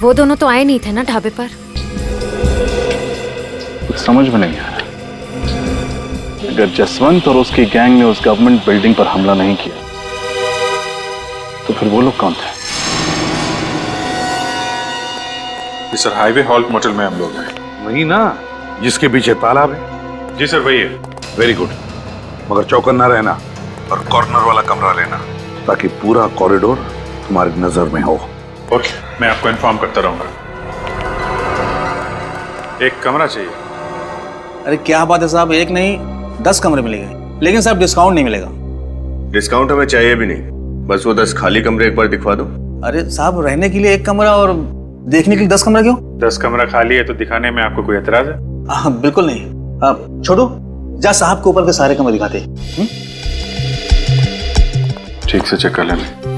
[SPEAKER 10] वो दोनों तो आए नहीं थे ना ढाबे पर।
[SPEAKER 6] कुछ समझ में नहीं आ रहा। अगर जसवंत और उसकी गैंग ने उस गवर्नमेंट बिल्डिंग पर हमला नहीं किया तो फिर वो लोग कौन थे?
[SPEAKER 17] सर हाईवे हॉल्ट मोटल में हम लोग हैं।
[SPEAKER 5] वही ना जिसके पीछे तालाब है?
[SPEAKER 14] जी सर वही है।
[SPEAKER 5] Very good. मगर चौकन्ना रहना और कॉर्नर वाला कमरा लेना, ताकि पूरा कॉरिडोर तुम्हारी नजर में हो।
[SPEAKER 6] ओके, मैं आपको इन्फॉर्म करता रहूंगा। एक कमरा चाहिए।
[SPEAKER 8] अरे क्या बात है साहब, एक नहीं 10 कमरे मिलेंगे, लेकिन साहब डिस्काउंट नहीं मिलेगा।
[SPEAKER 3] डिस्काउंट हमें चाहिए भी नहीं, बस वो 10 खाली कमरे एक बार दिखवा दो।
[SPEAKER 8] अरे साहब, रहने के लिए एक कमरा और देखने के लिए 10 कमरा क्यों?
[SPEAKER 6] 10 कमरा खाली है तो दिखाने में आपको कोई एतराज है?
[SPEAKER 8] बिल्कुल नहीं। छोटू, जा साहब को ऊपर के सारे कमरे दिखाते।
[SPEAKER 6] ठीक से चेक कर लेना।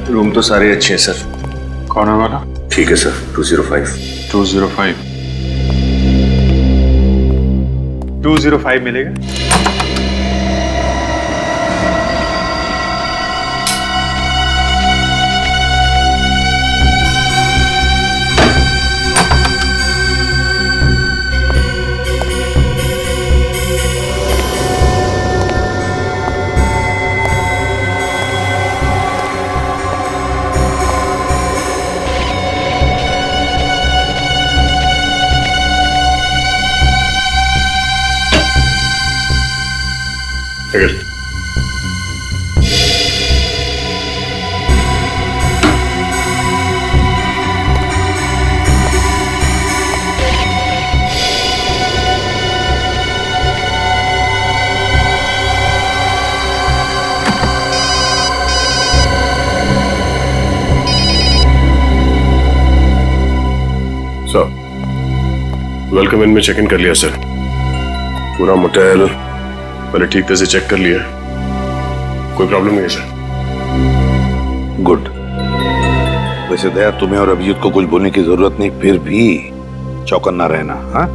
[SPEAKER 3] रूम तो सारे अच्छे हैं सर।
[SPEAKER 6] कौन है वाला?
[SPEAKER 3] ठीक है सर, 205।
[SPEAKER 6] 205 205 मिलेगा।
[SPEAKER 14] वेलकम इन में चेक इन कर लिया सर। पूरा मोटेल पहले ठीक तरह से चेक कर लिया, कोई प्रॉब्लम नहीं है सर।
[SPEAKER 5] गुड। वैसे दया, तुम्हें और अभिजीत को कुछ बोलने की जरूरत नहीं, फिर भी चौकन्ना रहना। हाँ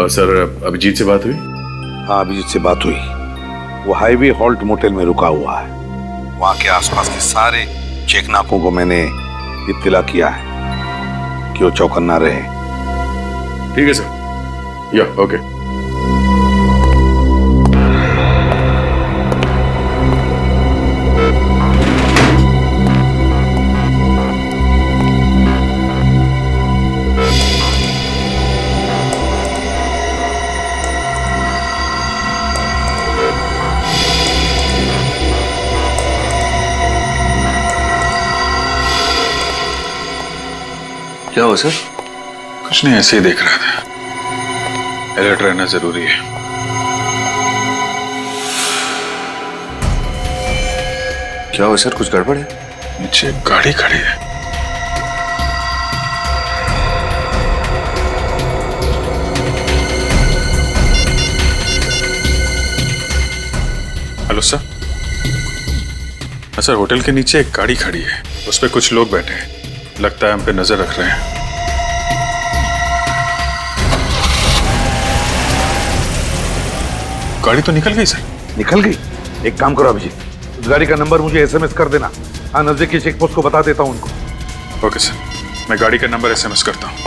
[SPEAKER 14] सर, अभिजीत से बात हुई?
[SPEAKER 5] हाँ, अभिजीत से बात हुई। वो हाईवे हॉल्ट मोटेल में रुका हुआ है। वहां के आसपास के सारे चेक नाकों को मैंने इत्तला किया है कि वो चौकन्ना रहे।
[SPEAKER 14] ठीक है सर। या ओके।
[SPEAKER 3] क्या हुआ सर?
[SPEAKER 6] कुछ नहीं, ऐसे ही देख रहा था। अलर्ट रहना जरूरी है।
[SPEAKER 3] क्या हुआ सर, कुछ गड़बड़ है?
[SPEAKER 6] नीचे गाड़ी खड़ी है। Hello sir. सर, होटल के नीचे एक गाड़ी खड़ी है, उस पर कुछ लोग बैठे हैं, लगता है हम पे नजर रख रहे हैं। गाड़ी तो निकल गई सर।
[SPEAKER 5] निकल गई? एक काम करो अभिजीत, उस गाड़ी का नंबर मुझे एसएमएस कर देना। हाँ, नजदीकी चेक पोस्ट को बता देता हूँ उनको।
[SPEAKER 6] ओके सर, मैं गाड़ी का नंबर एसएमएस करता हूँ।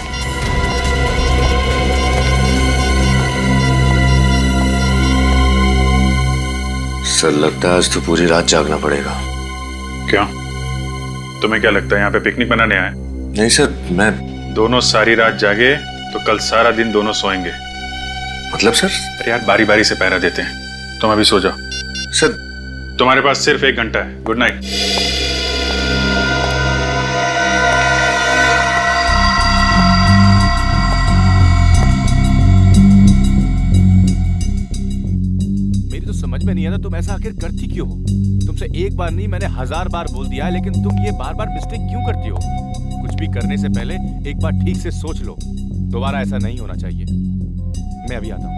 [SPEAKER 3] सर, लगता है आज तो पूरी रात जागना पड़ेगा।
[SPEAKER 6] क्या तुम्हें क्या लगता है यहाँ पे पिकनिक मनाने आए?
[SPEAKER 3] नहीं सर, मैं
[SPEAKER 6] दोनों सारी रात जागे तो कल सारा दिन दोनों सोएंगे।
[SPEAKER 3] मतलब सर?
[SPEAKER 6] अरे यार, बारी बारी से पहरा देते हैं। तुम अभी सो जाओ।
[SPEAKER 3] सर,
[SPEAKER 6] तुम्हारे पास सिर्फ 1 घंटा है। Good night.
[SPEAKER 18] मेरी तो समझ में नहीं आता तुम ऐसा आखिर करती क्यों हो? तुमसे एक बार नहीं, मैंने 1000 बार बोल दिया है, लेकिन तुम ये बार बार मिस्टेक क्यों करती हो? कुछ भी करने से पहले एक बार ठीक से सोच लो। दोबारा ऐसा नहीं होना चाहिए। मैं अभी आता हूं।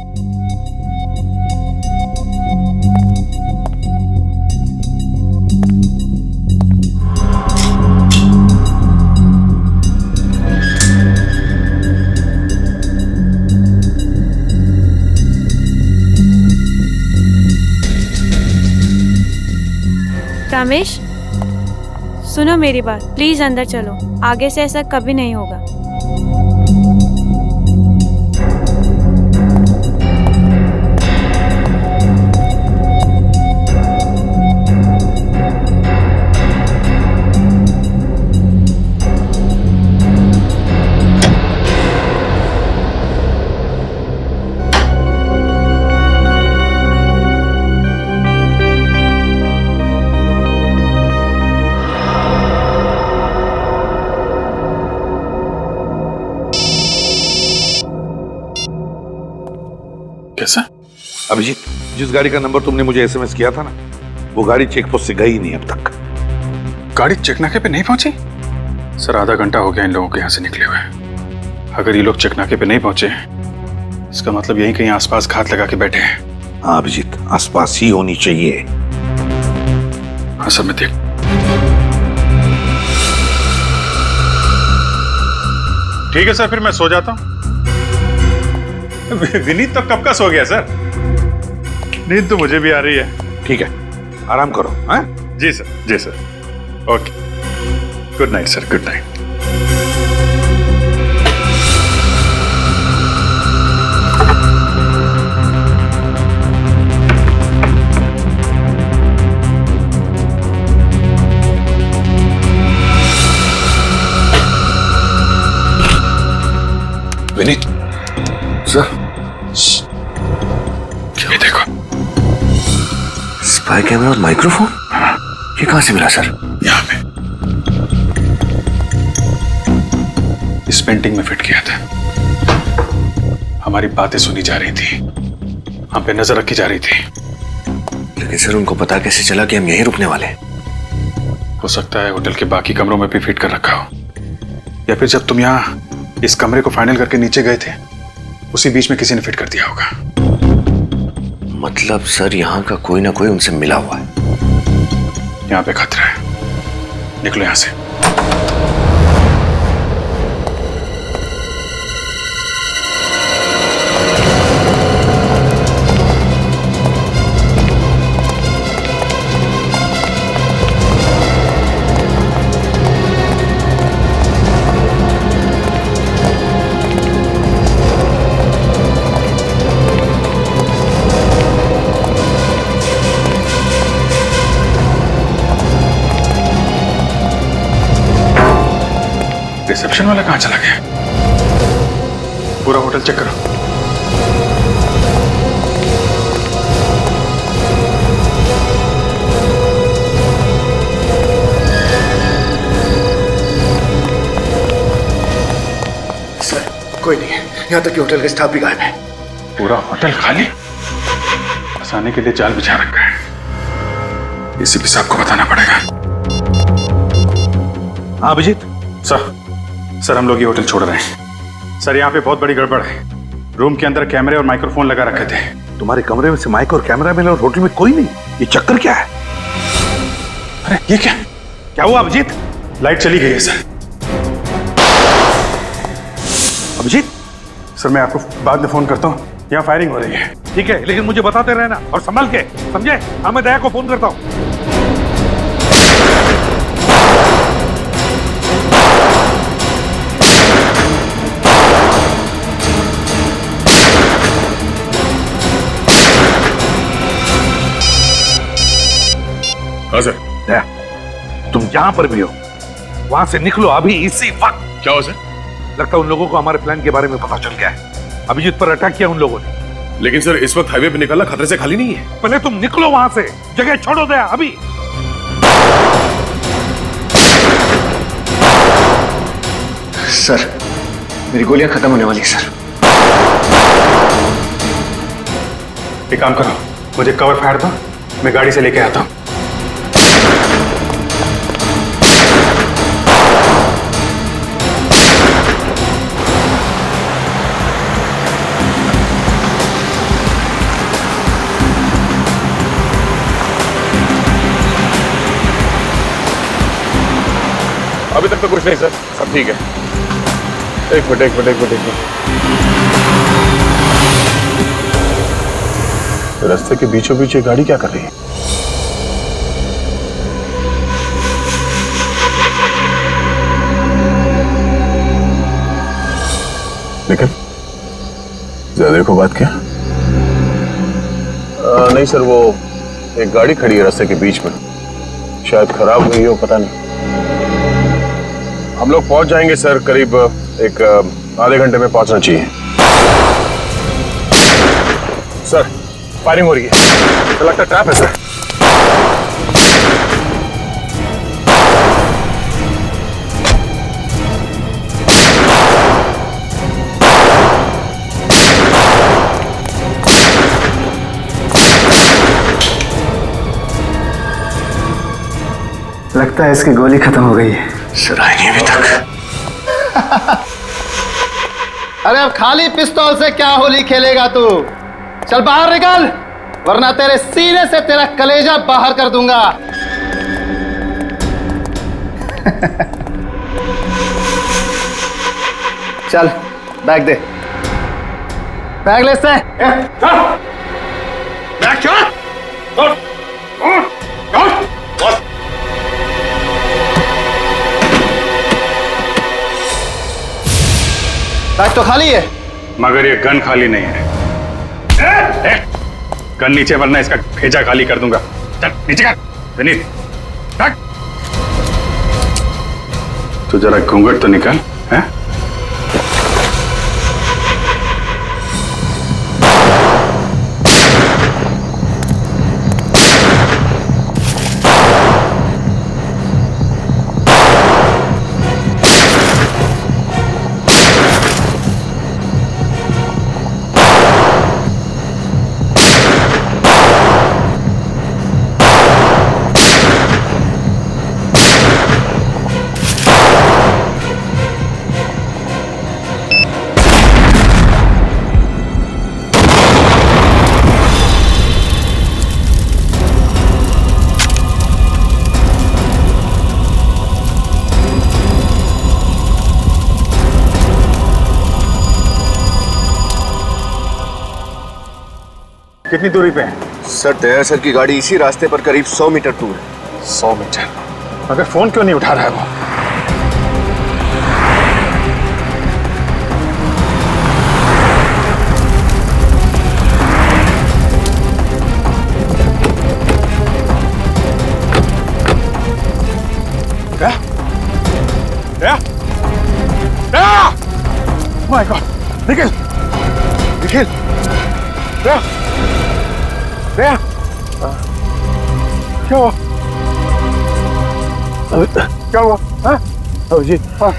[SPEAKER 19] कामेश, सुनो मेरी बात, प्लीज अंदर चलो, आगे से ऐसा कभी नहीं होगा।
[SPEAKER 5] कैसा? अभिजीत, जिस गाड़ी का नंबर तुमने मुझे एसएमएस किया था ना, वो गाड़ी चेकपोस्ट से गई नहीं अब तक।
[SPEAKER 6] गाड़ी चेकनाके पे नहीं पहुंची? सर आधा घंटा हो गया इन लोगों के यहाँ से निकले हुए। अगर ये लोग चेकनाके पे नहीं पहुंचे, इसका मतलब यहीं कहीं आसपास घात लगा के बैठे हैं।
[SPEAKER 5] हाँ अभिजीत, आसपास ही होनी चाहिए।
[SPEAKER 6] हाँ सर, मैं देख। ठीक है सर, फिर मैं सो जाता हूँ। विनीत तो कब का सो गया सर? नींद तो मुझे भी आ रही है।
[SPEAKER 5] ठीक है, आराम करो। हाँ
[SPEAKER 6] जी सर, जी sir. Okay, good night sir, good night.
[SPEAKER 3] Vineet sir,
[SPEAKER 6] ये देखो,
[SPEAKER 3] स्पाई कैमरा और माइक्रोफोन। ये कहां से मिला सर?
[SPEAKER 6] यहाँ पे इस पेंटिंग में फिट किया था। हमारी बातें सुनी जा रही थी, हम पे नजर रखी जा रही थी।
[SPEAKER 3] लेकिन सर, उनको पता कैसे चला कि हम यहीं रुकने वाले हैं?
[SPEAKER 6] हो सकता है होटल के बाकी कमरों में भी फिट कर रखा हो, या फिर जब तुम यहाँ इस कमरे को फाइनल करके नीचे गए थे, उसी बीच में किसी ने फिट कर दिया होगा।
[SPEAKER 3] मतलब सर, यहाँ का कोई ना कोई उनसे मिला हुआ है।
[SPEAKER 6] यहाँ पे खतरा है, निकलो यहाँ से। रिसेप्शन वाला कहां चला गया? पूरा होटल चेक करो।
[SPEAKER 3] सर, कोई नहीं है, यहां तक कि होटल के स्टाफ भी गायब है।
[SPEAKER 6] पूरा होटल खाली? फंसाने के लिए जाल बिछा रखा है। एसीपी साहब को बताना पड़ेगा।
[SPEAKER 5] हाँ अभिजीत।
[SPEAKER 6] सर हम लोग ये होटल छोड़ रहे हैं। सर यहाँ पे बहुत बड़ी गड़बड़ है। रूम के अंदर कैमरे और माइक्रोफोन लगा रखे थे।
[SPEAKER 5] तुम्हारे कमरे में से माइक और कैमरा मिला और होटल में कोई नहीं? ये चक्कर क्या है?
[SPEAKER 6] अरे ये क्या
[SPEAKER 5] हुआ अभिजीत?
[SPEAKER 6] लाइट चली गई है सर।
[SPEAKER 5] अभिजीत,
[SPEAKER 6] सर मैं आपको बाद में फोन करता हूँ, यहाँ फायरिंग हो रही है।
[SPEAKER 5] ठीक है, लेकिन मुझे बताते रहना और संभल के, समझे? हाँ, मैं दया को फोन करता हूँ।
[SPEAKER 14] हाँ सर।
[SPEAKER 5] दया, तुम जहां पर भी हो वहां से निकलो अभी, इसी वक्त।
[SPEAKER 14] क्या हो सर?
[SPEAKER 5] लगता है उन लोगों को हमारे प्लान के बारे में पता चल गया है। अभिजीत पर अटैक किया उन लोगों ने।
[SPEAKER 14] लेकिन सर, इस वक्त हाईवे पे निकलना खतरे से खाली नहीं है।
[SPEAKER 5] पहले तुम निकलो वहां से, जगह छोड़ो दया अभी।
[SPEAKER 3] सर, मेरी गोलियां खत्म होने वाली है सर।
[SPEAKER 6] एक काम करो, मुझे कवर फायर दो, मैं गाड़ी से लेके आता हूँ।
[SPEAKER 14] अभी तक तो कुछ नहीं सर, सब ठीक है। एक मिनट। रास्ते के बीचों बीच ये गाड़ी क्या कर रही है?
[SPEAKER 3] निखिल, ज्यादा को बात क्या? नहीं सर, वो एक गाड़ी खड़ी है रास्ते के बीच में, शायद खराब हुई हो, पता नहीं। हम लोग पहुंच जाएंगे सर, करीब एक आधे घंटे में पहुंचना चाहिए। सर, फायरिंग हो रही है, तो लगता है ट्रैप है सर।
[SPEAKER 1] लगता है इसकी गोली खत्म हो गई है।
[SPEAKER 4] सर आई नहीं अभी तक।
[SPEAKER 2] अरे अब खाली पिस्तौल से क्या होली खेलेगा तू? चल बाहर निकल, वरना तेरे सीने से तेरा कलेजा बाहर कर दूंगा। चल बैग दे, बैग ले से। बैग छोड़। बैग तो खाली है,
[SPEAKER 6] मगर ये गन खाली नहीं है। गन नीचे, वरना इसका भेजा खाली कर दूंगा। चल नीचे कर विनीत। तो जरा घूंघट तो निकाल है? कितनी दूरी पे है?
[SPEAKER 3] सर, दया सर की गाड़ी इसी रास्ते पर करीब 100 मीटर दूर है।
[SPEAKER 9] 100 मीटर? मगर फोन क्यों नहीं उठा रहा है वो?
[SPEAKER 6] क्या? क्या? क्या? My god! निखिल! निखिल! क्या? क्या? क्या हुआ? क्या हुआ? हाँ? जी, हाँ।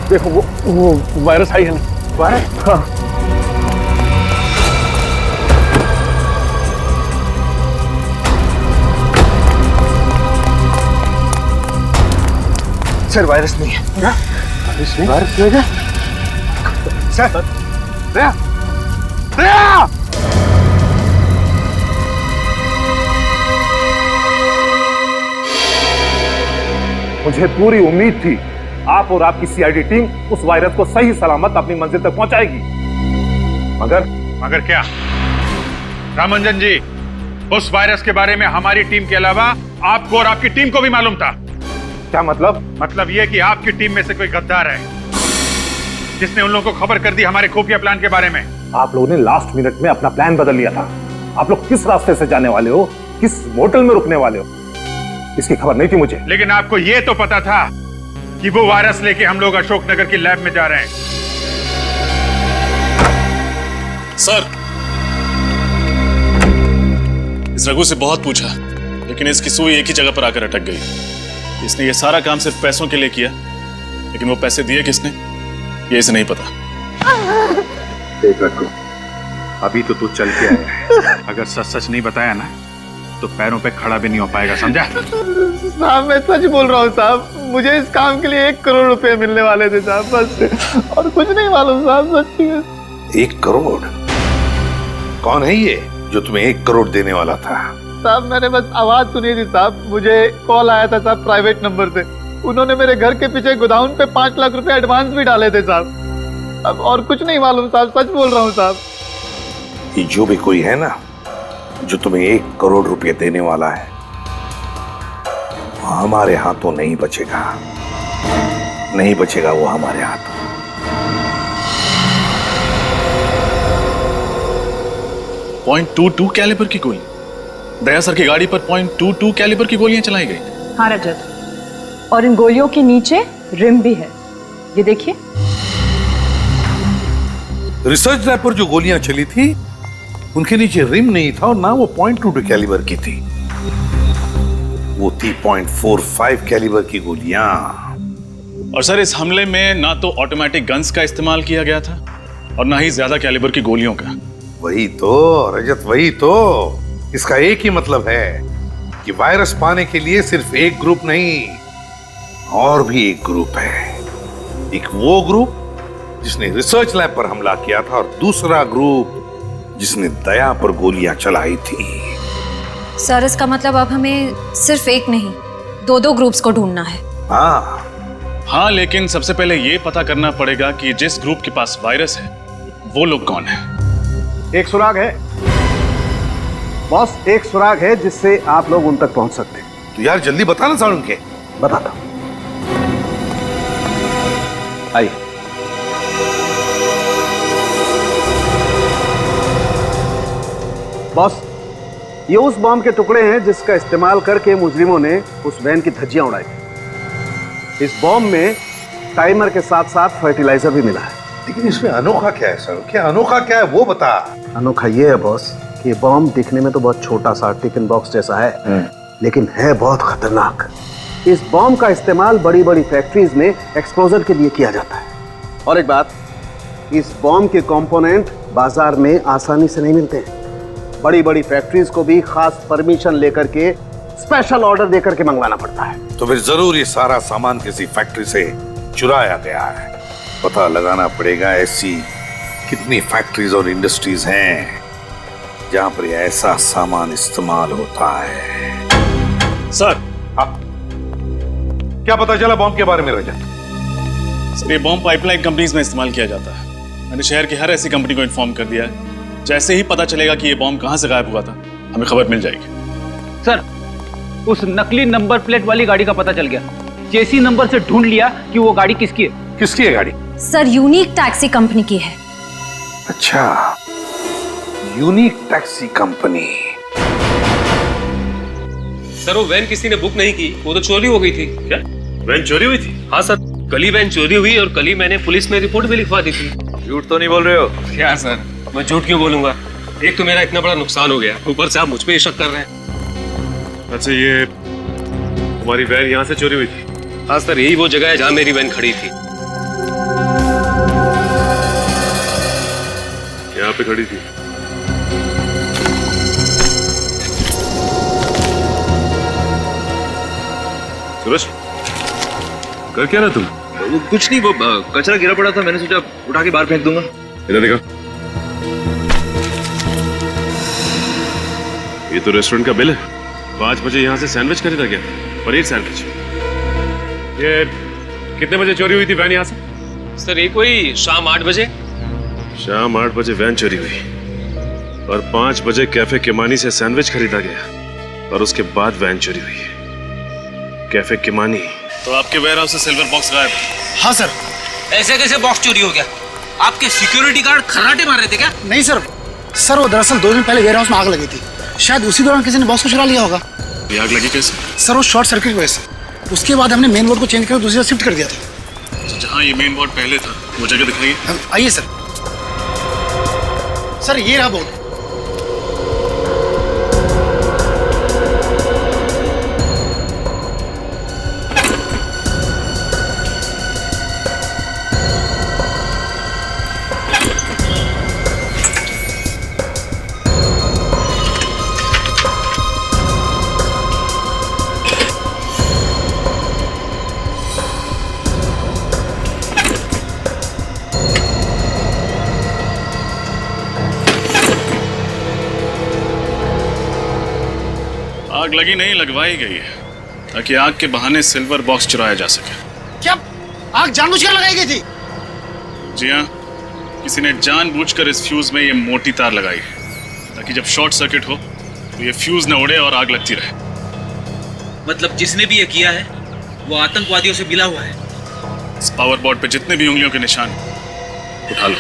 [SPEAKER 6] देखो वो वायरस आई है ना? वायरस? हाँ।
[SPEAKER 3] सर, वायरस नहीं है।
[SPEAKER 6] क्या?
[SPEAKER 3] वायरस नहीं?
[SPEAKER 6] वायरस नहीं है? सर! दया! दया!
[SPEAKER 9] मुझे पूरी उम्मीद थी आप और आपकी सीआईडी टीम उस वायरस को सही सलामत अपनी मंजिल तक पहुंचाएगी,
[SPEAKER 6] मगर क्या रामंजन जी, उस वायरस के बारे में हमारी टीम के अलावा आपको और आपकी टीम को भी मालूम था।
[SPEAKER 9] क्या मतलब?
[SPEAKER 6] मतलब यह कि आपकी टीम में से कोई गद्दार है जिसने उन लोगों को खबर कर दी हमारे खुफिया प्लान के बारे में।
[SPEAKER 9] आप लोगों ने लास्ट मिनट में अपना प्लान बदल लिया था। आप लोग किस रास्ते से जाने वाले हो, किस होटल में रुकने वाले हो, इसकी खबर नहीं थी मुझे।
[SPEAKER 6] लेकिन आपको यह तो पता था कि वो वायरस लेके हम लोग अशोकनगर की लैब में जा रहे हैं।
[SPEAKER 14] सर, इस रघु से बहुत पूछा, लेकिन इसकी सुई एक ही जगह पर आकर अटक गई। इसने ये सारा काम सिर्फ पैसों के लिए किया, लेकिन वो पैसे दिए किसने ये इसे नहीं पता।
[SPEAKER 6] देख रघु, अभी तो तू चल के आया है, अगर सच सच नहीं बताया ना तो पैरों पे खड़ा भी नहीं हो पाएगा, समझा?
[SPEAKER 2] साहब मैं सच बोल रहा हूँ साहब, मुझे इस काम के लिए 1 करोड़ रुपए मिलने वाले थे साहब, बस और कुछ नहीं मालूम साहब, सच्ची में।
[SPEAKER 5] 1 करोड़? कौन है ये जो तुम्हें 1 करोड़ देने वाला था?
[SPEAKER 2] साहब मैंने बस आवाज सुनी थी साहब, मुझे कॉल आया था साहब प्राइवेट नंबर से। उन्होंने मेरे घर के पीछे गोदाउन पे 5 लाख रुपए एडवांस भी डाले थे साहब। अब और कुछ नहीं मालूम साहब, सच बोल रहा हूँ साहब।
[SPEAKER 5] ये जो भी कोई है ना जो तुम्हें 1 करोड़ रुपए देने वाला है, वो हमारे हाथों नहीं बचेगा, नहीं बचेगा वो हमारे हाथों।
[SPEAKER 14] .22 कैलिबर की गोली? दया सर की गाड़ी पर .22 कैलिबर की गोलियां चलाई गई।
[SPEAKER 11] हाँ रजत, और इन गोलियों के नीचे रिम भी है, ये देखिए।
[SPEAKER 5] रिसर्च लैब पर जो गोलियां चली थी उनके नीचे रिम नहीं था और ना वो .22 कैलिबर की थी, वो थी .45 कैलिबर की गोलियां।
[SPEAKER 14] और सर इस हमले में ना तो ऑटोमेटिक गन्स का इस्तेमाल किया गया था और ना ही ज्यादा कैलिबर की गोलियों का।
[SPEAKER 5] वही तो रजत, वही तो। इसका एक ही मतलब है कि वायरस पाने के लिए सिर्फ एक ग्रुप नहीं, और भी एक ग्रुप है। एक वो ग्रुप जिसने रिसर्च लैब पर हमला किया था और दूसरा ग्रुप जिसने दया पर गोलियां चलाई थी।
[SPEAKER 10] सर इसका मतलब अब हमें सिर्फ एक नहीं, दो ग्रुप्स को ढूंढना है।
[SPEAKER 14] हाँ, लेकिन सबसे पहले ये पता करना पड़ेगा कि जिस ग्रुप के पास वायरस है वो लोग कौन है।
[SPEAKER 2] एक सुराग है बॉस, एक सुराग है जिससे आप लोग उन तक पहुंच सकते हैं।
[SPEAKER 5] तो यार जल्दी बताना सारुण के।
[SPEAKER 2] बताता हूं, आइए। बॉस, ये उस बॉम्ब के टुकड़े हैं जिसका इस्तेमाल करके मुजरिमों ने उस वैन की धज्जियां उड़ाई थी। इस बॉम्ब में टाइमर के साथ साथ फर्टिलाइजर भी मिला है।
[SPEAKER 5] लेकिन इसमें अनोखा क्या है सर? क्या अनोखा क्या है वो बता।
[SPEAKER 2] अनोखा ये है बॉस कि ये बॉम्ब दिखने में तो बहुत छोटा सा टिफिन बॉक्स जैसा है, लेकिन है बहुत खतरनाक। इस बॉम्ब का इस्तेमाल बड़ी बड़ी फैक्ट्रीज में एक्सप्लोजर के लिए किया जाता है। और एक बात, इस बॉम्ब के कंपोनेंट बाजार में आसानी से नहीं मिलते हैं। बड़ी बड़ी फैक्ट्रीज को भी खास परमिशन लेकर के, स्पेशल ऑर्डर देकर के मंगवाना पड़ता है।
[SPEAKER 5] तो फिर जरूर ये सारा सामान किसी फैक्ट्री से चुराया गया है। पता लगाना पड़ेगा ऐसी कितनी फैक्ट्रीज और इंडस्ट्रीज हैं जहां पर ऐसा सामान इस्तेमाल होता है।
[SPEAKER 14] सर,
[SPEAKER 5] क्या पता चला बॉम्ब के बारे में रजत?
[SPEAKER 14] सर ये बॉम्ब पाइपलाइन कंपनीज में इस्तेमाल किया जाता है। मैंने शहर की हर ऐसी कंपनी को इन्फॉर्म कर दिया है। जैसे ही पता चलेगा कि ये बॉम्ब कहां से गायब हुआ था, हमें खबर मिल जाएगी।
[SPEAKER 8] सर, उस नकली नंबर प्लेट वाली गाड़ी का पता चल गया। चेसी नंबर से ढूंढ लिया कि वो गाड़ी किसकी है।
[SPEAKER 5] किसकी है गाड़ी?
[SPEAKER 10] सर यूनिक टैक्सी कंपनी की है।
[SPEAKER 5] अच्छा, यूनिक टैक्सी कंपनी।
[SPEAKER 20] सर वो वैन किसी ने बुक नहीं की, वो तो चोरी हो गई थी।
[SPEAKER 14] क्या वैन चोरी हुई थी?
[SPEAKER 20] हाँ सर, कल ही वैन चोरी हुई और कल ही मैंने पुलिस में रिपोर्ट भी लिखवा दी थी।
[SPEAKER 16] झूठ तो नहीं बोल रहे हो?
[SPEAKER 20] क्या सर, मैं झूठ क्यों बोलूंगा? एक तो मेरा इतना बड़ा नुकसान हो गया, ऊपर से आप मुझ पे शक कर रहे हैं।
[SPEAKER 14] अच्छा, ये तुम्हारी वैन यहाँ से चोरी हुई थी?
[SPEAKER 20] हाँ सर, यही वो जगह है जहाँ मेरी वैन खड़ी थी।
[SPEAKER 14] यहाँ पे खड़ी थी? सूरज, कर क्या रहा तुम?
[SPEAKER 20] कुछ नहीं, वो कचरा गिरा पड़ा था, मैंने सोचा उठा के बाहर फेंक दूंगा।
[SPEAKER 14] इधर देखो, ये तो रेस्टोरेंट का बिल है। 5 बजे यहाँ से सैंडविच खरीदा गया, पनीर सैंडविच। ये कितने बजे चोरी हुई थी वैन यहाँ से?
[SPEAKER 20] सर ये कोई शाम 8 बजे।
[SPEAKER 14] शाम 8 बजे वैन चोरी हुई और 5 बजे कैफे किमानी से सैंडविच खरीदा गया और उसके बाद वैन चोरी हुई। Cafe Kimani. तो आपके वेयरहाउस से सिल्वर बॉक्स गायब है?
[SPEAKER 21] हाँ सर।
[SPEAKER 20] ऐसे कैसे बॉक्स चोरी हो गया? आपके सिक्योरिटी गार्ड खर्राटे मार रहे थे क्या?
[SPEAKER 21] नहीं सर, सर वो दरअसल 2 दिन पहले वेयरहाउस में आग लगी थी, शायद उसी दौरान किसी ने बॉक्स को चुरा लिया होगा।
[SPEAKER 14] ये आग लगी कैसे?
[SPEAKER 21] सर वो शॉर्ट सर्किट की वजह से। उसके बाद हमने मेन बोर्ड को चेंज करके दूसरी जगह शिफ्ट कर दिया था।
[SPEAKER 14] जहाँ ये मेन बोर्ड पहले था वो जगह दिखाइए।
[SPEAKER 21] आइए सर। सर ये रहा बोर्ड।
[SPEAKER 14] आग लगी नहीं, लगवाई गई है ताकि आग के बहाने सिल्वर बॉक्स चुराया जा सके।
[SPEAKER 21] क्या आग जानबूझकर लगाई गई थी?
[SPEAKER 14] जी हाँ, किसी ने जानबूझकर इस फ्यूज में ये मोटी तार लगाई है ताकि जब शॉर्ट सर्किट हो तो ये फ्यूज न उड़े और आग लगती रहे।
[SPEAKER 20] मतलब जिसने भी ये किया है वो आतंकवादियों से मिला हुआ है।
[SPEAKER 14] इस पावर बोर्ड पे जितने भी उंगलियों के निशान उठा लो।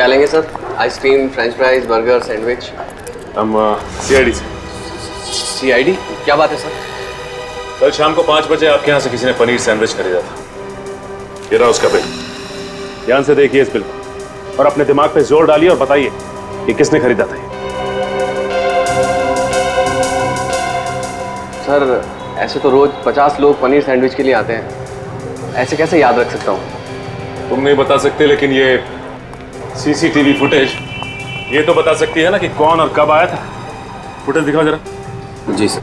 [SPEAKER 3] क्या लेंगे sir? Ice cream, French fries, burger, sandwich?
[SPEAKER 14] हम CID से।
[SPEAKER 3] CID? क्या बात है सर?
[SPEAKER 14] कल शाम को 5 बजे आपके यहाँ से किसी ने पनीर सैंडविच खरीदा था। ये रहा उसका बिल। ध्यान से देखिए इस बिल को और अपने दिमाग पे जोर डालिए और बताइए कि किसने खरीदा था ये।
[SPEAKER 3] सर ऐसे तो रोज 50 लोग पनीर सैंडविच के लिए आते हैं, ऐसे कैसे याद रख सकता हूँ?
[SPEAKER 14] तुम नहीं बता सकते, लेकिन ये CCTV फुटेज ये तो बता सकती है ना कि कौन और कब आया था। फुटेज दिखाओ जरा।
[SPEAKER 3] जी सर।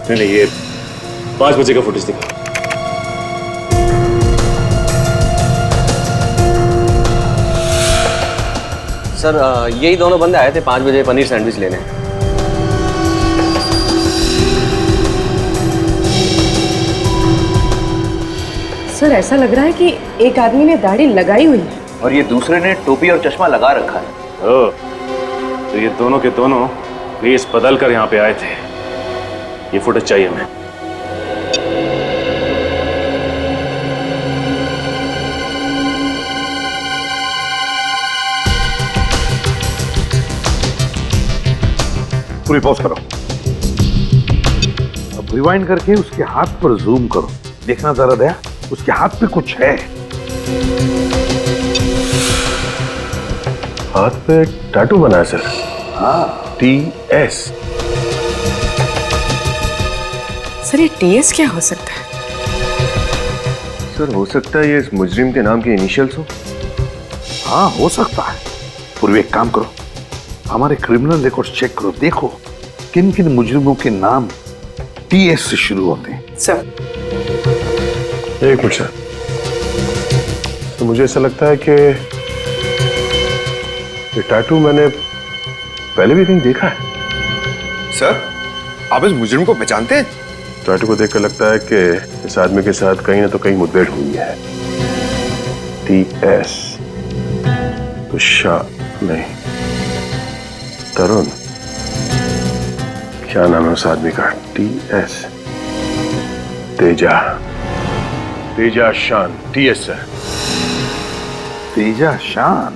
[SPEAKER 14] नहीं, ये 5 बजे का फुटेज दिखाओ।
[SPEAKER 3] सर यही दोनों बंदे आए थे 5 बजे पनीर सैंडविच लेने।
[SPEAKER 12] सर ऐसा लग रहा है कि एक आदमी ने दाढ़ी लगाई हुई है
[SPEAKER 3] और ये दूसरे ने टोपी और चश्मा लगा रखा है।
[SPEAKER 14] ओह, तो ये दोनों के दोनों वेश बदल कर यहाँ पे आए थे। ये फुटेज चाहिए हमें।
[SPEAKER 5] पूरी पॉज करो। अब रिवाइंड करके उसके हाथ पर जूम करो। देखना जरा दया, उसके हाथ पे कुछ है।
[SPEAKER 14] हाथ पे टैटू बना है सर।
[SPEAKER 5] हाँ,
[SPEAKER 14] TS।
[SPEAKER 12] सर ये TS क्या हो सकता है?
[SPEAKER 3] सर हो सकता है ये इस मुजरिम के नाम के इनिशियल्स हो।
[SPEAKER 5] हाँ हो सकता है। पूर्व एक काम करो, हमारे क्रिमिनल रिकॉर्ड चेक करो, देखो किन किन मुजरिमों के नाम TS से शुरू होते हैं।
[SPEAKER 12] सर
[SPEAKER 14] एक मिनट सर, तो मुझे ऐसा लगता है कि ये टैटू मैंने पहले भी कहीं देखा है।
[SPEAKER 13] सर आप इस मुजरिम को पहचानते हैं?
[SPEAKER 14] टैटू को देखकर लगता है कि इस आदमी के साथ कहीं ना तो कहीं मुठभेड़ हुई है। TS तो शाह नहीं, तरुण, क्या नाम है उस आदमी का? TS, तेजा शान। TS है।
[SPEAKER 5] तेजा शान।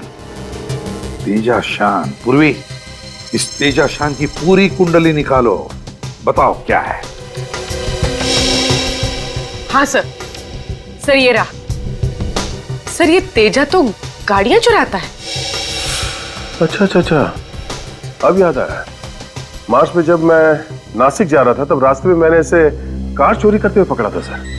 [SPEAKER 5] तेजा शान। पूर्वी, इस तेजा शान की पूरी कुंडली निकालो, बताओ क्या है।
[SPEAKER 12] हाँ सर, सर ये रहा। सर ये तेजा तो गाड़ियां चुराता है।
[SPEAKER 14] अच्छा, अब याद आया। मार्च में जब मैं नासिक जा रहा था तब रास्ते में मैंने इसे कार चोरी करते हुए पकड़ा था सर।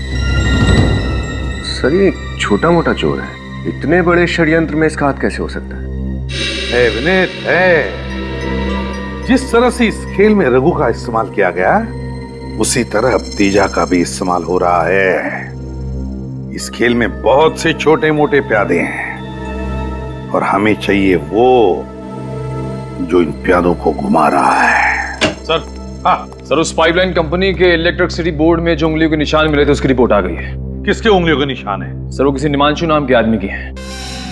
[SPEAKER 3] सर ये छोटा मोटा चोर है, इतने बड़े षड्यंत्र में इसका हाथ कैसे हो सकता है?
[SPEAKER 5] विनीत है, जिस तरह से इस खेल में रघु का इस्तेमाल किया गया उसी तरह अब तेजा का भी इस्तेमाल हो रहा है। इस खेल में बहुत से छोटे मोटे प्यादे हैं और हमें चाहिए वो जो इन प्यादों को घुमा रहा है।
[SPEAKER 7] सर, हाँ सर, उस पाइपलाइन कंपनी के इलेक्ट्रिसिटी बोर्ड में जो उंगलियों के निशान मिले थे उसकी रिपोर्ट आ गई है।
[SPEAKER 5] किसके उंगलियों के निशान है?
[SPEAKER 7] सर वो किसी निमांशु नाम के आदमी की है।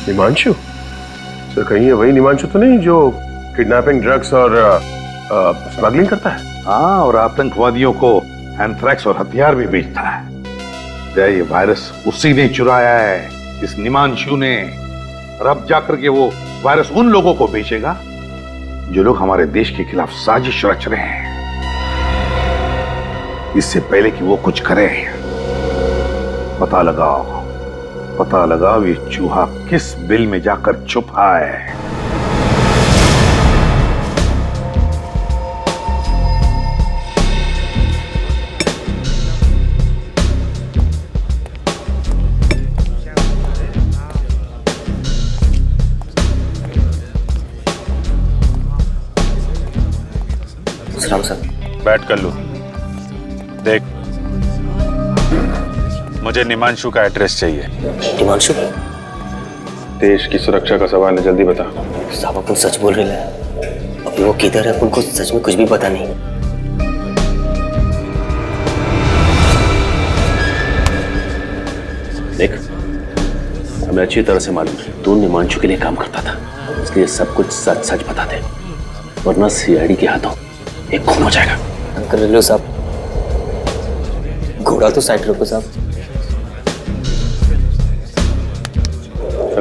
[SPEAKER 14] निमांशु? सर कहीं ये वही निमांशु तो नहीं जो किडनैपिंग, ड्रग्स और स्मगलिंग करता है?
[SPEAKER 5] हाँ, और आतंकवादियों को एंथ्रैक्स और हथियार भी बेचता है। क्या ये वायरस उसी ने चुराया है, इस निमांशु ने। और अब जाकर के वो वायरस उन लोगों को बेचेगा जो लोग हमारे देश के खिलाफ साजिश रच रहे हैं। इससे पहले कि वो कुछ करे, पता लगाओ ये चूहा किस बिल में जाकर छुपा है।
[SPEAKER 6] बैठ कर लो। देख, मुझे निमांशु का एड्रेस चाहिए।
[SPEAKER 4] निमांशु?
[SPEAKER 14] देश की सुरक्षा का सवाल है, जल्दी बता।
[SPEAKER 4] साहब अपन सच बोल रहे हैं। अभी वो किधर है अपन को सच में कुछ भी पता नहीं। देख, हमें अच्छी तरह से मालूम है तू निमांशु के लिए काम करता था, इसलिए सब कुछ सच सच बता दे, वरना CID के हाथों एक खून हो जाएगा। अंकल लो साहब, घोड़ा तो साइड रखो साहब।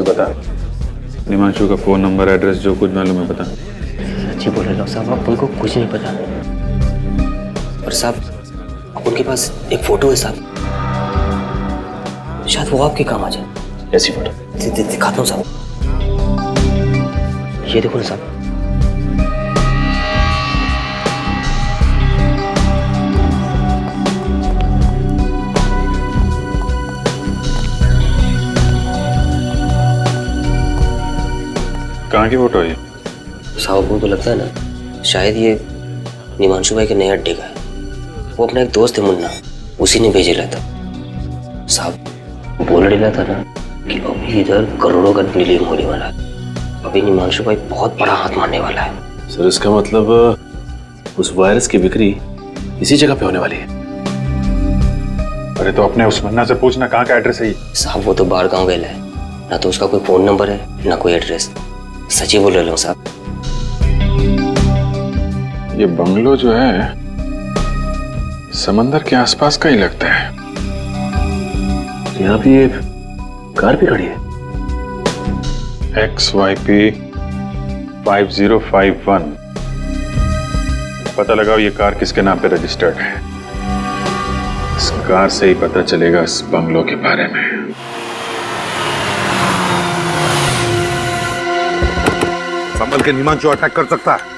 [SPEAKER 6] कल बता, निमांशु का फोन नंबर, एड्रेस, जो कुछ मालूम है बता।
[SPEAKER 15] सच्ची बोल रहे हो साहब, आप उनको कुछ नहीं पता। और साहब उनके पास एक फोटो है साहब, शायद वो आपके काम आ जाए।
[SPEAKER 4] ऐसी फोटो
[SPEAKER 15] दिखाता हूँ साहब, ये देखो ना साहब।
[SPEAKER 6] कहाँ की फोटो है ये?
[SPEAKER 15] साहब उनको लगता है ना, शायद ये निमांशु भाई के नए अड्डे का है। वो अपना एक दोस्त है मुन्ना, उसी ने भेजे था साहब। बोल रहा था ना कि अभी इधर करोड़ों का डीलिंग होने वाला है। अभी निमांशु भाई बहुत बड़ा हाथ मारने वाला है।
[SPEAKER 4] सर इसका मतलब उस वायरस की बिक्री इसी जगह पे होने वाली है।
[SPEAKER 6] अरे तो अपने उस मुन्ना से पूछना कहाँ का एड्रेस है ये।
[SPEAKER 15] साहब वो तो बाहर गाँव गया है, ना तो उसका कोई फोन नंबर है ना कोई एड्रेस। सच्ची बोल रहा हूँ साहब।
[SPEAKER 6] ये बंगलो जो है समंदर के आसपास का ही लगता है।
[SPEAKER 4] यहाँ पे ये कार भी खड़ी है।
[SPEAKER 6] XYP 5051। पता लगाओ ये कार किसके नाम पे रजिस्टर्ड है। इस कार से ही पता चलेगा इस बंगलो के बारे में।
[SPEAKER 5] संभल के निमांशु अटैक कर सकता है।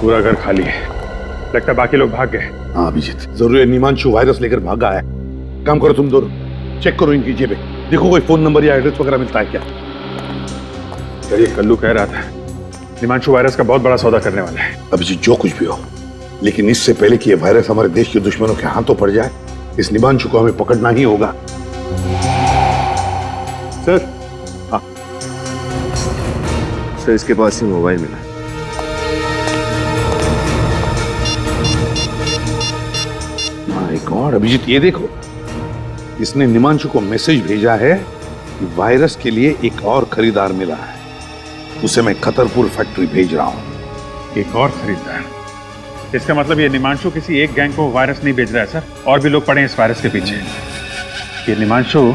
[SPEAKER 6] पूरा घर खाली है, लगता है बाकी लोग भाग गए।
[SPEAKER 5] हाँ अभिजीत, जरूर है निमांशु वायरस लेकर भागा है। काम करो तुम दोनों, चेक करो इनकी जेबें, देखो कोई फोन नंबर या एड्रेस वगैरह मिलता है क्या।
[SPEAKER 6] सर ये कल्लू कह रहा था निमांशु वायरस का बहुत बड़ा सौदा करने वाला है।
[SPEAKER 5] अभिजीत जो कुछ भी हो, लेकिन इससे पहले कि ये वायरस हमारे देश के दुश्मनों के हाथों पड़ जाए, इस निमांशु को हमें पकड़ना ही होगा।
[SPEAKER 2] सर हाँ सर, इसके पास ही मोबाइल मिला।
[SPEAKER 5] माय गॉड अभिजीत, ये देखो, इसने निमांशु को मैसेज भेजा है कि वायरस के लिए एक और खरीदार मिला है, उसे मैं खतरपुर फैक्ट्री भेज रहा हूं।
[SPEAKER 6] एक और खरीदार? इसका मतलब ये निमांशु किसी एक गैंग को वायरस नहीं भेज रहा है सर, और भी लोग पड़े हैं इस वायरस के पीछे। ये निमांशु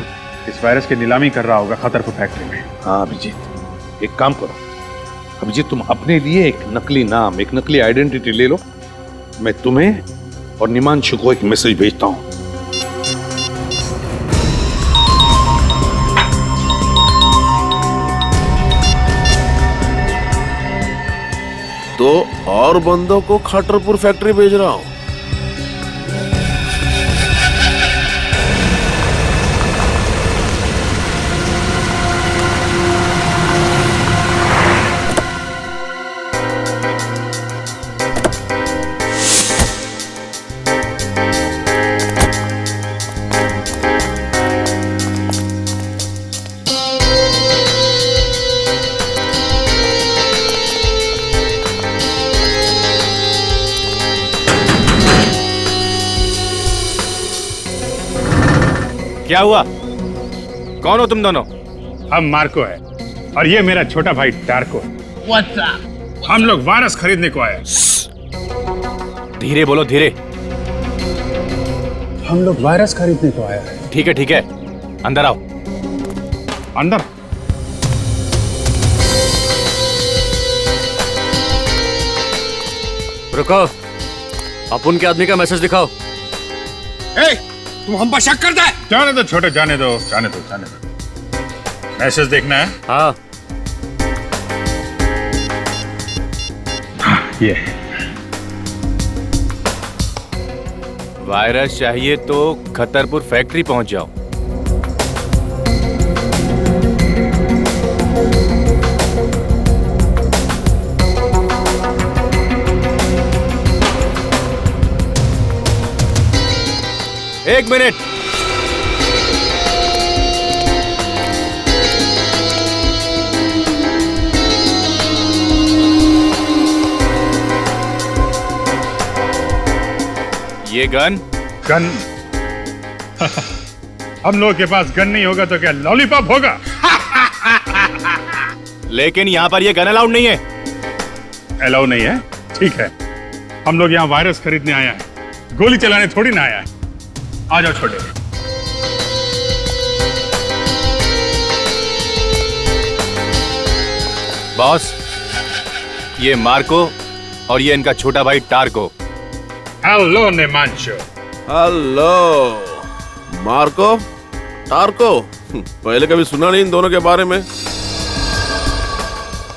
[SPEAKER 6] इस वायरस की नीलामी कर रहा होगा खतरपुर फैक्ट्री में।
[SPEAKER 5] हाँ अभिजीत, एक काम करो अभिजीत, तुम अपने लिए एक नकली नाम, एक नकली आइडेंटिटी ले लो। मैं तुम्हें और निमांशु को एक मैसेज भेजता हूं।
[SPEAKER 3] तो और बंदों को खतरपुर फैक्ट्री भेज रहा हूं।
[SPEAKER 18] क्या हुआ? कौन हो तुम दोनों?
[SPEAKER 6] हम मार्को है और ये मेरा छोटा भाई टार्को। हम लोग वायरस खरीदने को आए।
[SPEAKER 18] धीरे बोलो, धीरे।
[SPEAKER 6] हम लोग वायरस खरीदने को आए हैं।
[SPEAKER 18] ठीक है ठीक है, अंदर आओ।
[SPEAKER 6] अंदर?
[SPEAKER 20] रुको, अपन के आदमी का मैसेज दिखाओ।
[SPEAKER 18] ए, तुम हम पर शक करता है?
[SPEAKER 6] जाने दो छोटे, जाने दो, जाने दो, जाने दो। मैसेज देखना है?
[SPEAKER 20] हाँ।
[SPEAKER 6] ये
[SPEAKER 18] वायरस चाहिए तो खतरपुर फैक्ट्री पहुंच जाओ। एक मिनट। ये गन?
[SPEAKER 6] गन? हम लोगों के पास गन नहीं होगा तो क्या लॉलीपॉप होगा?
[SPEAKER 18] लेकिन यहाँ पर ये गन अलाउड नहीं है।
[SPEAKER 6] अलाउ नहीं है? ठीक है, हम लोग यहाँ वायरस खरीदने आया है, गोली चलाने थोड़ी ना आया है। आ जाओ छोटे।
[SPEAKER 18] बॉस, ये मार्को और ये इनका छोटा भाई टार्को।
[SPEAKER 6] हेलो निमांशु।
[SPEAKER 3] हेलो मार्को, टार्को, पहले कभी सुना नहीं इन दोनों के बारे में।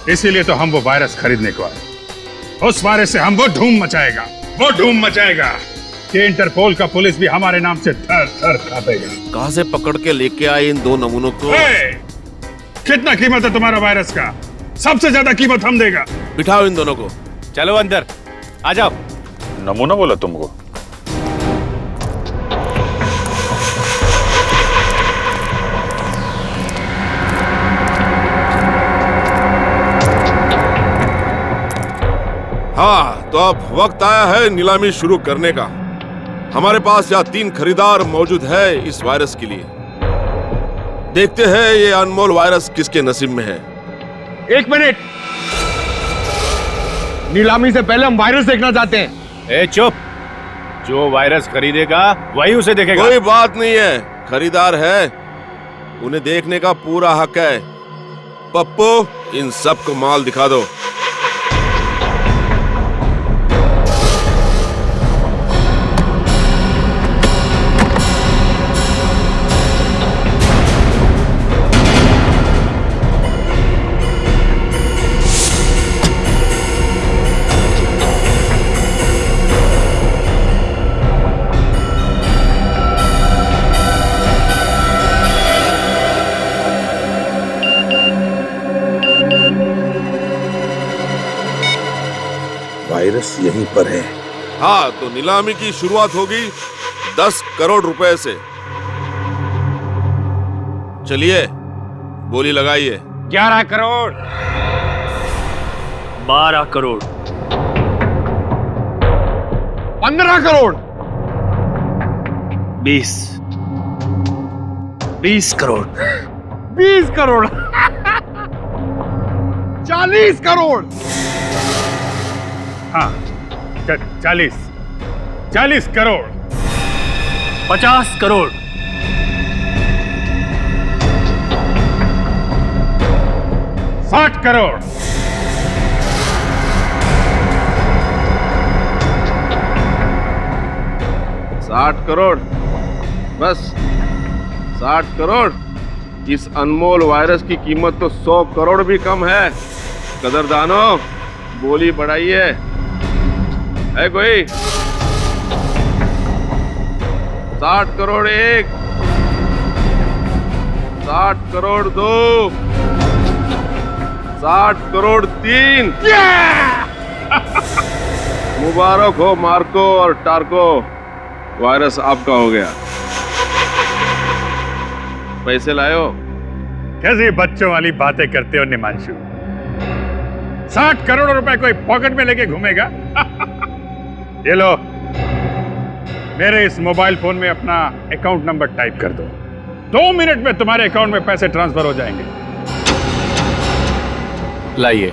[SPEAKER 6] इसीलिए तो हम वो वायरस खरीदने को आए। उस वायरस से हम वो धूम मचाएगा, वो धूम मचाएगा कि इंटरपोल का पुलिस भी हमारे नाम से थर थर कांपेगा।
[SPEAKER 3] कहां से पकड़ के लेके आए इन दो नमूनों को?
[SPEAKER 6] कितना कीमत है तुम्हारा वायरस का? सबसे ज्यादा कीमत हम देगा।
[SPEAKER 3] बिठाओ इन दोनों को।
[SPEAKER 18] चलो अंदर आ जाओ।
[SPEAKER 6] नमूना बोला तुमको?
[SPEAKER 3] हाँ, तो अब वक्त आया है नीलामी शुरू करने का। हमारे पास यहाँ 3 खरीदार मौजूद है इस वायरस के लिए। देखते हैं ये अनमोल वायरस किसके नसीब में है।
[SPEAKER 16] एक मिनट, नीलामी से पहले हम वायरस देखना चाहते हैं।
[SPEAKER 18] ए चुप, जो वायरस खरीदेगा वही उसे देखेगा।
[SPEAKER 3] कोई बात नहीं है, खरीदार है, उन्हें देखने का पूरा हक है। पप्पू, इन सबको माल दिखा दो। वायरस यहीं पर है। हाँ, तो नीलामी की शुरुआत होगी 10 करोड़ रुपए से। चलिए, बोली लगाइए।
[SPEAKER 16] 11 करोड़,
[SPEAKER 20] 12 करोड़,
[SPEAKER 16] 15 करोड़,
[SPEAKER 20] 20 करोड़,
[SPEAKER 16] 20 करोड़, 40 करोड़।
[SPEAKER 6] हाँ, 40 करोड़,
[SPEAKER 20] 50 करोड़,
[SPEAKER 6] 60 करोड़,
[SPEAKER 3] 60 करोड़, बस 60 करोड़। इस अनमोल वायरस की कीमत तो 100 करोड़ भी कम है। कदरदानों, बोली बढ़ाइए। है कोई? 60 करोड़ 1, 60 करोड़ 2, 60 करोड़ 3। मुबारक हो मार्को और टार्को, वायरस आपका हो गया। पैसे लायो?
[SPEAKER 6] कैसी बच्चों वाली बातें करते हो निमांशु? 60 करोड़ रुपए कोई पॉकेट में लेके घूमेगा? ये लो, मेरे इस मोबाइल फोन में अपना अकाउंट नंबर टाइप कर दो। 2 मिनट में तुम्हारे अकाउंट में पैसे ट्रांसफर हो जाएंगे।
[SPEAKER 18] लाइए।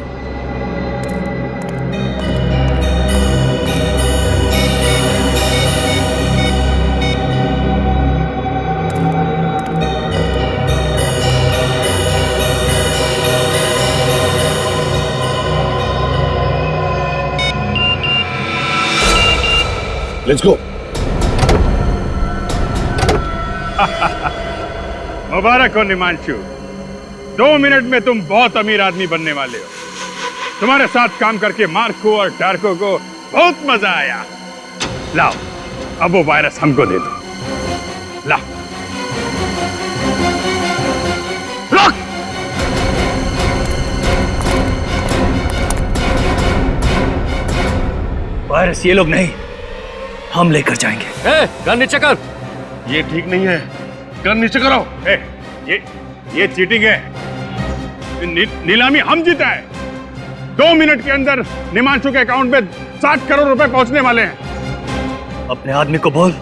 [SPEAKER 5] Let's go.
[SPEAKER 6] मुबारक हो निमांशु, 2 मिनट में तुम बहुत अमीर आदमी बनने वाले हो। तुम्हारे साथ काम करके मार्को और डार्को को बहुत मजा आया। लाओ, अब वो वायरस हमको दे दो। लाओ। रॉक!
[SPEAKER 1] वायरस ये लोग नहीं, हम लेकर जाएंगे।
[SPEAKER 20] गन नीचे कर।
[SPEAKER 6] ये ठीक नहीं है, गन नीचे करो। ये चीटिंग है। नीलामी हम जीता है। 2 मिनट के अंदर निमांशु के अकाउंट में 60 करोड़ रुपए पहुंचने वाले हैं।
[SPEAKER 1] अपने आदमी को बोल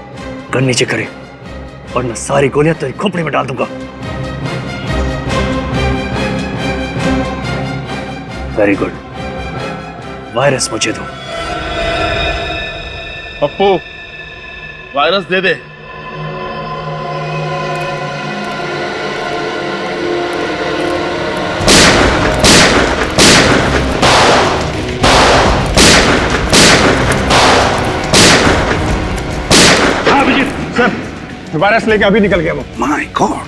[SPEAKER 1] गन नीचे करे, वरना सारी गोलियां तेरी खोपड़ी में डाल दूंगा। वेरी गुड, वायरस मुझे दो।
[SPEAKER 2] पप्पू, वायरस दे दे।
[SPEAKER 6] हाँ अभिजीत सर, वायरस लेके अभी निकल गया वो।
[SPEAKER 5] My God.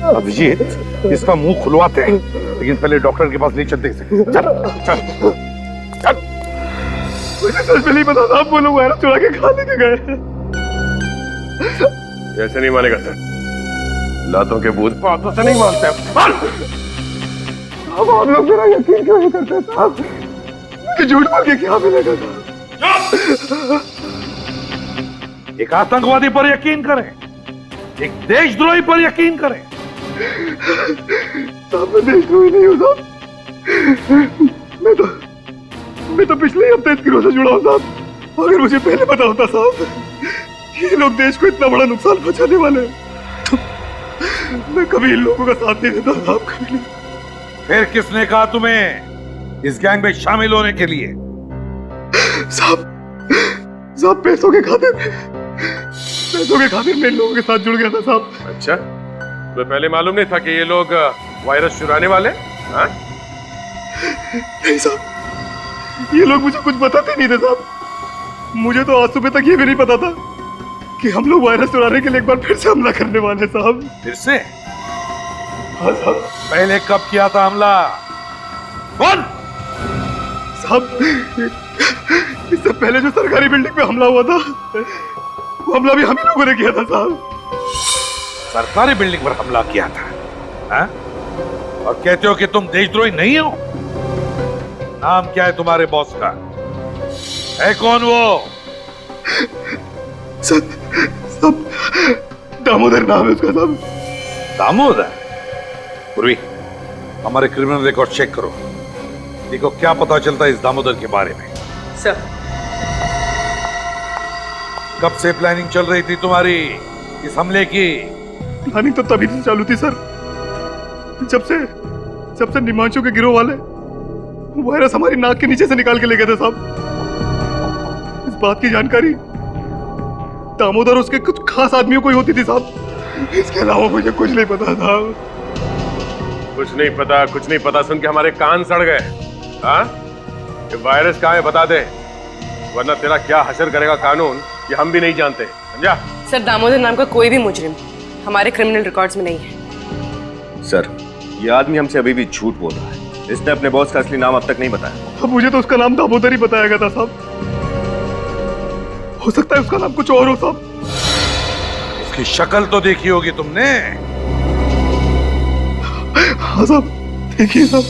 [SPEAKER 5] अभिजीत, इसका मुंह खुलवाते हैं, लेकिन पहले डॉक्टर के पास ले चलते हैं। चल चल चल।
[SPEAKER 6] मुझे सच में नहीं पता था, आप वो लोग वायरस चुरा के खा लेके गए।
[SPEAKER 3] ऐसे नहीं मानेगा सर, लातों के भूत
[SPEAKER 5] बातों से नहीं मानते
[SPEAKER 6] अब आप लोग मेरा यकीन क्यों नहीं करते साहब? मुझे झूठ बोल के क्या मिलेगा साहब?
[SPEAKER 5] एक आतंकवादी पर यकीन करें, एक देशद्रोही पर यकीन करें।
[SPEAKER 6] साहब मैं देशद्रोही नहीं हूँ साहब, मैं तो पिछले हफ्ते इस गिरोह से जुड़ा हूँ साहब। अगर मुझे पहले पता होता साहब ये लोग देश को इतना बड़ा नुकसान पहुंचाने वाले हैं, तो मैं कभी इन लोगों का साथ नहीं देता साहब, कभी नहीं।
[SPEAKER 5] फिर किसने कहा तुम्हें इस गैंग में शामिल होने के लिए?
[SPEAKER 6] साहब पैसों के खातिर मैं इन लोगों के साथ जुड़ गया था साहब।
[SPEAKER 3] अच्छा, तो पहले मालूम नहीं था कि ये लोग वायरस चुराने वाले? हाँ?
[SPEAKER 6] नहीं साहब, ये लोग मुझे कुछ बताते नहीं थे साहब। मुझे तो आज सुबह तक ये भी नहीं पता था कि हम लोग वायरस चुराने के लिए एक बार फिर से हमला करने वाले साहब।
[SPEAKER 5] फिर से?
[SPEAKER 6] हाँ साहब।
[SPEAKER 5] पहले कब किया था हमला? कौन?
[SPEAKER 6] साहब इससे पहले जो सरकारी बिल्डिंग पे हमला हुआ था, वो हमला भी हम ही लोगों ने किया था साहब।
[SPEAKER 5] सरकारी बिल्डिंग पर हमला किया था? हाँ? और कहते हो कि तुम देशद्रोही नहीं हो? नाम क्या है तुम्हारे बॉस का? है कौन वो?
[SPEAKER 6] सब दामोदर नाम है उसका साहब।
[SPEAKER 5] दामोदर? पूर्वी, हमारे क्रिमिनल रिकॉर्ड चेक करो, देखो क्या पता चलता है इस दामोदर के बारे में।
[SPEAKER 12] सर,
[SPEAKER 5] कब से प्लानिंग चल रही थी तुम्हारी इस हमले की?
[SPEAKER 6] प्लानिंग तो तभी से चालू थी सर, जब से निमांशु के गिरोह वाले वायरस हमारी नाक के नीचे से निकाल के ले गए थे साहब। इस बात की जानकारी दामोदर उसके कुछ खास आदमियों को ही होती थी साहब, इसके अलावा मुझे कुछ नहीं पता था।
[SPEAKER 17] कुछ नहीं पता सुन के हमारे कान सड़ गए। हाँ, ये वायरस कहाँ है बता दे, वरना तेरा क्या हशर करेगा कानून ये हम भी नहीं जानते, समझा?
[SPEAKER 12] सर, दामोदर नाम का कोई भी मुजरिम हमारे क्रिमिनल रिकॉर्ड्स में नहीं है।
[SPEAKER 3] सर, ये आदमी हमसे अभी भी झूठ बोल रहा है। इसने अपने बॉस का असली नाम अब तक नहीं बताया।
[SPEAKER 6] अब मुझे तो उसका नाम दामोदर ही बताया गया था साहब, हो सकता है उसका नाम कुछ और हो साहब।
[SPEAKER 5] उसकी शक्ल तो देखी होगी तुमने?
[SPEAKER 6] हाँ साहब, देखिए साहब।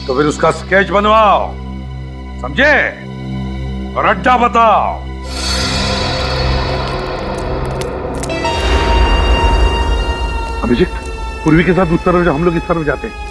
[SPEAKER 5] तो फिर उसका स्केच बनवाओ, समझे, और अड्डा बताओ।
[SPEAKER 6] अभिजीत, पूर्वी के साथ उस तरफ हम लोग इस तरफ जाते हैं।